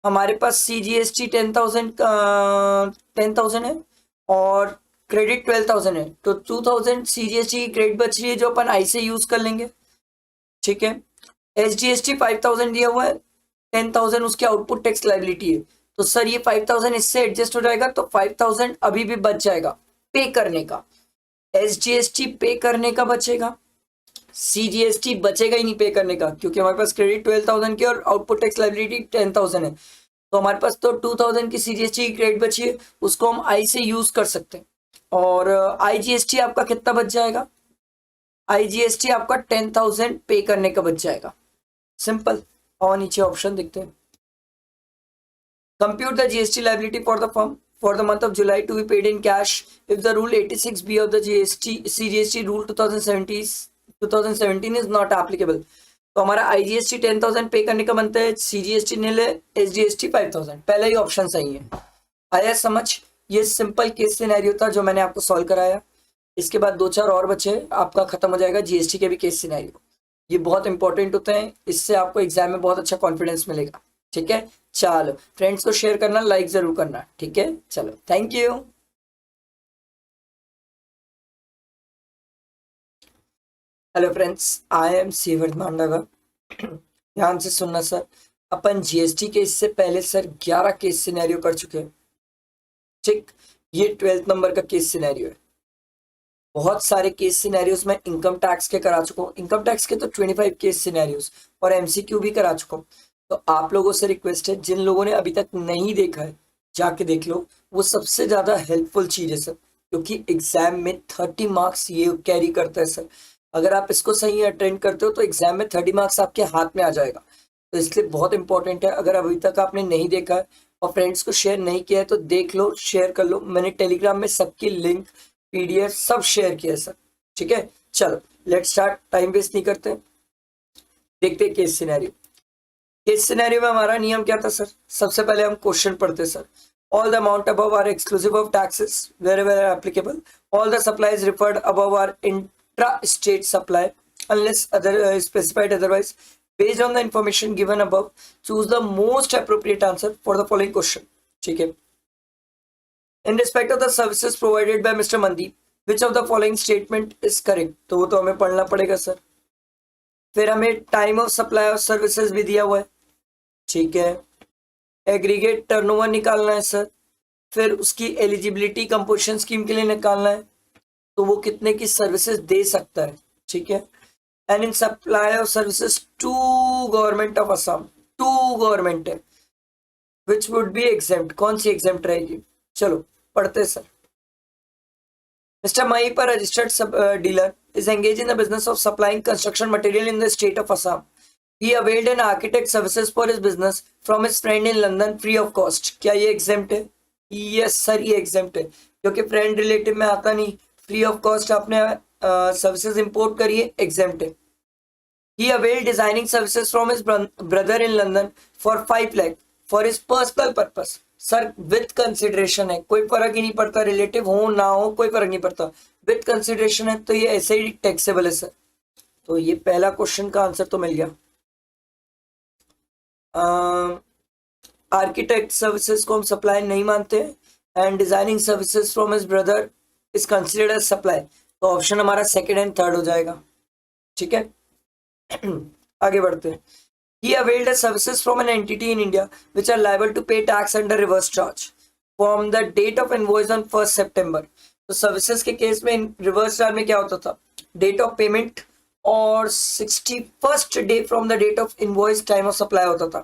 हमारे पास सीजीएसटी 10,000 है और क्रेडिट 12,000 है, तो 2,000 सीजीएसटी की क्रेडिट बच रही है जो अपन आई से यूज कर लेंगे, ठीक है। एसजीएसटी 5,000 दिया हुआ है, 10,000 उसकी आउटपुट टैक्स लाइबिलिटी है, तो सर ये 5,000 इससे एडजस्ट हो जाएगा, तो 5,000 अभी भी बच जाएगा पे करने का, एसजीएसटी पे करने का बचेगा, सीजीएसटी बचेगा ही नहीं पे करने का, क्योंकि हमारे पास क्रेडिट 12,000 की और आउटपुट टैक्स लाइबिलिटी 10,000 है, तो हमारे पास तो 2,000 की सीजीएसटी की क्रेडिट बची है, उसको हम आई से यूज कर सकते हैं। और आईजीएसटी आपका कितना बच जाएगा, आईजीएसटी आपका 10,000 पे करने का बच जाएगा, सिंपल। और नीचे ऑप्शन देखते हैं, compute the GST liability for the firm for the month of July to be paid in cash if the rule 86B of the CGST rule 2017 is not applicable। तो हमारा IGST 10,000 पे करने का बनता है, CGST नील है, SGST 5,000, पहला ही option सही है। आया समझ, ये सिंपल केस सिनेरियो था जो मैंने आपको सॉल्व कराया। इसके बाद 2-4 और बचे, आपका खत्म हो जाएगा जीएसटी के भी केस सिनेरियो। ये बहुत इंपॉर्टेंट होते हैं, इससे आपको एग्जाम में बहुत अच्छा कॉन्फिडेंस मिलेगा, ठीक है। चलो फ्रेंड्स को शेयर करना, लाइक जरूर करना, ठीक है। चलो thank you. Hello friends, I am सीवर्थ मांडागा। ध्यान से सुनना सर, अपन जीएसटी के इससे पहले सर 11 केस सिनेरियो कर चुके हैं, ठीक। ये 12th नंबर का केस सिनेरियो है। बहुत सारे केस सिनेरियोस में इनकम टैक्स के करा चुका हूँ, इनकम टैक्स के तो 25 केस सिनेरियोस और एमसीक्यू भी करा चुका हूँ। तो आप लोगों से रिक्वेस्ट है, जिन लोगों ने अभी तक नहीं देखा है जाके देख लो, वो सबसे ज्यादा हेल्पफुल चीज है सर, क्योंकि एग्जाम में 30 मार्क्स ये कैरी करता है सर। अगर आप इसको सही अटेंड करते हो तो एग्जाम में 30 मार्क्स आपके हाथ में आ जाएगा, तो इसलिए बहुत इंपॉर्टेंट है। अगर अभी तक आपने नहीं देखा है और फ्रेंड्स को शेयर नहीं किया है तो देख लो, शेयर कर लो। मैंने टेलीग्राम में सबकी लिंक, पीडीएफ सब शेयर किया है सर, ठीक है। चलो लेट्स स्टार्ट, टाइम वेस्ट नहीं करते, देखते हैं केस सिनेरियो। केस सिनेरियो में हमारा नियम क्या था सर? सबसे पहले हम क्वेश्चन पढ़ते sir. All the amount above are exclusive of taxes wherever applicable, all the supplies referred above are intra state supply unless other specified otherwise. Based on the information given above, choose the most appropriate answer for the following question. ठीक है, in respect of the services provided by Mr. Mandeep, which of the following statement is correct? तो वो तो हमें पढ़ना पड़ेगा sir. फिर हमें time of supply of services भी दिया हुआ है, ठीक है। एग्रीगेट टर्नओवर निकालना है सर। फिर उसकी एलिजिबिलिटी कंपोजिशन स्कीम के लिए निकालना है, तो वो कितने की सर्विसेज दे सकता है, ठीक है। And in supply of services to government of Assam, to government है, विच वुड बी एग्जेम्प्ट, कौन सी एग्जेम्प्ट रहेगी? चलो पढ़ते sir. Mister Mahi, registered dealer, is engaged in the business of supplying construction material in the state of Assam. He availed an architect services for his business from his friend in London free of cost. क्या ये exempt है? Yes sir, ये exempt है, क्योंकि friend relative में आता नहीं। Free of cost आपने सर्विसेज इंपोर्ट करिए, exempt है। He availed designing services from his brother in London for 5 lakh for his personal purpose. Sir with consideration है, कोई फर्क ही नहीं पड़ता, रिलेटिव हो ना हो कोई फर्क नहीं पड़ता, विथ कंसिडरेशन है तो ये ऐसे ही टैक्सेबल है सर। तो ये पहला क्वेश्चन का आंसर तो मिल गया। आर्किटेक्ट सर्विसेज को हम सप्लाई नहीं मानते, and designing services from his brother is considered as supply, तो ऑप्शन हमारा सेकंड एंड थर्ड हो जाएगा, ठीक है। आगे बढ़ते हैं। He availed services from an entity in India which are liable to pay tax under reverse charge from the date of invoice on 1st September. तो सर्विसेज के केस में रिवर्स चार्ज में क्या होता था? डेट ऑफ पेमेंट और 61st day from the date of invoice time of supply होता था।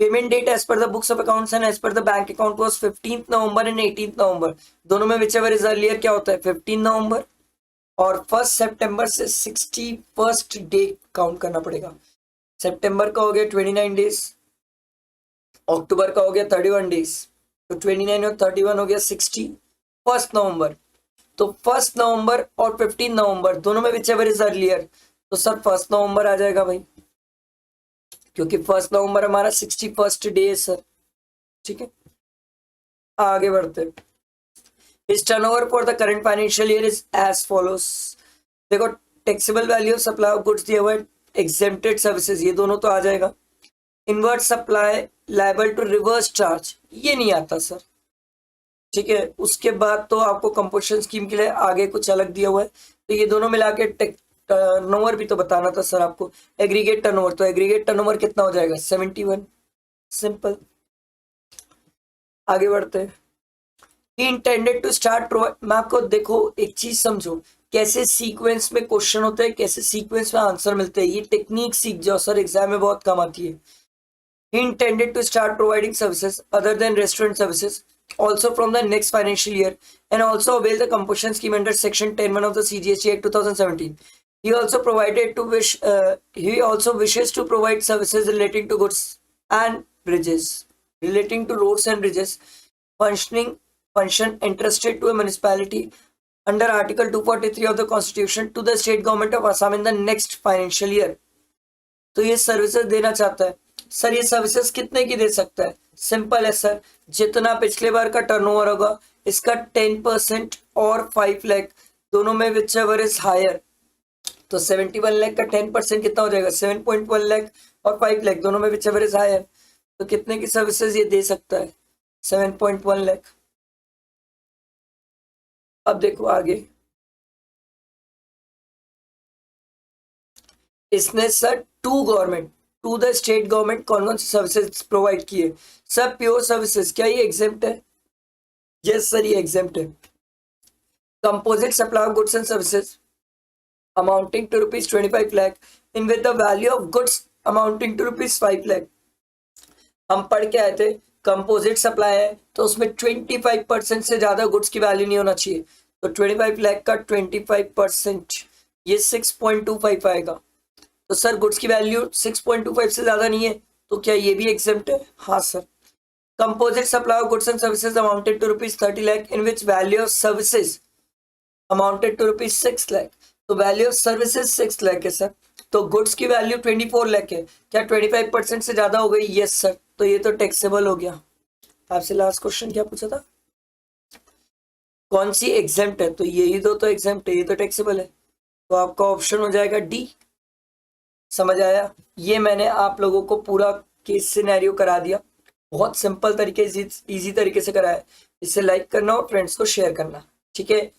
Payment date as per the books of accounts and as per the bank account was 15th November and 18th November, दोनों में whichever is earlier क्या होता है? 15 नवंबर, और 1 सितंबर से 61st day count करना पड़ेगा। सितंबर का हो गया 29 डेज, अक्टूबर का हो गया 31 डेज, तो 29 और 31 हो गया 61 नवंबर। तो 1 नवंबर और 15 नवंबर दोनों में विचएवर इज अर्लियर, तो सर 1 नवंबर आ जाएगा भाई, क्योंकि 1 नवंबर हमारा 61st डे है सर, ठीक है। आगे बढ़ते हैं। His turnover for the current financial year is as follows. देखो taxable value of supply of goods दिया हुआ है, exempted सर्विसेज ये दोनों तो आ जाएगा। Inward supply liable to reverse charge ये नहीं आता सर, ठीक है। उसके बाद तो आपको कंपोजिशन स्कीम के लिए आगे कुछ अलग दिया हुआ है, तो ये दोनों मिला के टर्नओवर भी तो बताना था सर आपको। एग्रीगेट टर्नओवर, तो एग्रीगेट टर्नओवर कितना हो जाएगा? 71, सिंपल। आगे बढ़ते हैं। He intended to start मैं आपको देखो एक चीज समझो, कैसे सीक्वेंस में क्वेश्चन होते हैं, कैसे सीक्वेंस में आंसर मिलते हैं, ये टेक्निक सीख जाओ सर, एग्जाम में बहुत काम आती है। He intended to start providing services other than restaurant services also from the next financial year and also avail the composition scheme under section 10(1) of the CGST Act 2017. He also wishes to provide services relating to goods and bridges, relating to roads and bridges, function entrusted to a municipality under Article 243 of the Constitution to the state government of Assam in the next financial year. तो ये services देना चाहता है sir. ये services कितने की दे सकता है? सिंपल है सर, जितना पिछले बार का टर्नओवर होगा इसका 10% और 5 लाख दोनों में विचएवर इज हायर, तो 71 लाख का 10% कितना हो जाएगा? 7.1 लाख, और 5 लाख दोनों में विचएवर इज हायर, तो कितने की सर्विसेज ये दे सकता है? 7.1 लाख। अब देखो आगे, इसने sir to government, to the state government कौन कौन सी सर्विसेज प्रोवाइड किए? सर प्योर सर्विसेज, क्या ये एग्जेम्प्ट है? यस सर, ये एग्जेम्प्ट है। Composite supply of goods and services amounting to ₹25 lakh in with the value of goods amounting to ₹5 lakh. हम पढ़ के आए थे कंपोजिट सप्लाई है तो उसमें 25% से ज्यादा गुड्स की वैल्यू नहीं होना चाहिए, तो 25 लाख का 25% ये 6.25 आएगा। तो सर गुड्स की वैल्यू 6.25 से ज्यादा नहीं है, तो क्या ये भी एग्जेम्प्ट है? हाँ sir. Composite supply of goods and services amounted to ₹30 lakh in which value of services amounted to ₹6 lakh. तो वैल्यू ऑफ सर्विसेज 6 लाख है सर। तो गुड्स की वैल्यू 24 लाख है, क्या 25% से ज्यादा हो गई? यस सर, तो ये तो टैक्सेबल हो गया। आपसे लास्ट क्वेश्चन क्या पूछा था, कौन सी एग्जेम्प्ट है? तो यही दो तो एग्जेम्प्ट है, ये तो टैक्सेबल है, तो आपका ऑप्शन हो जाएगा डी। समझ आया? ये मैंने आप लोगों को पूरा केस सिनेरियो करा दिया, बहुत सिंपल तरीके, इजी तरीके से कराया। इसे लाइक करना और फ्रेंड्स को शेयर करना, ठीक है।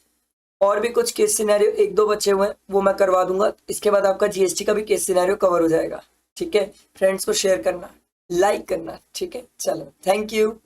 और भी कुछ केस सिनेरियो एक दो बचे हुए हैं, वो मैं करवा दूंगा। इसके बाद आपका जीएसटी का भी केस सिनेरियो कवर हो जाएगा, ठीक है। फ्रेंड्स को शेयर करना, लाइक करना, ठीक है। चलो, थैंक यू।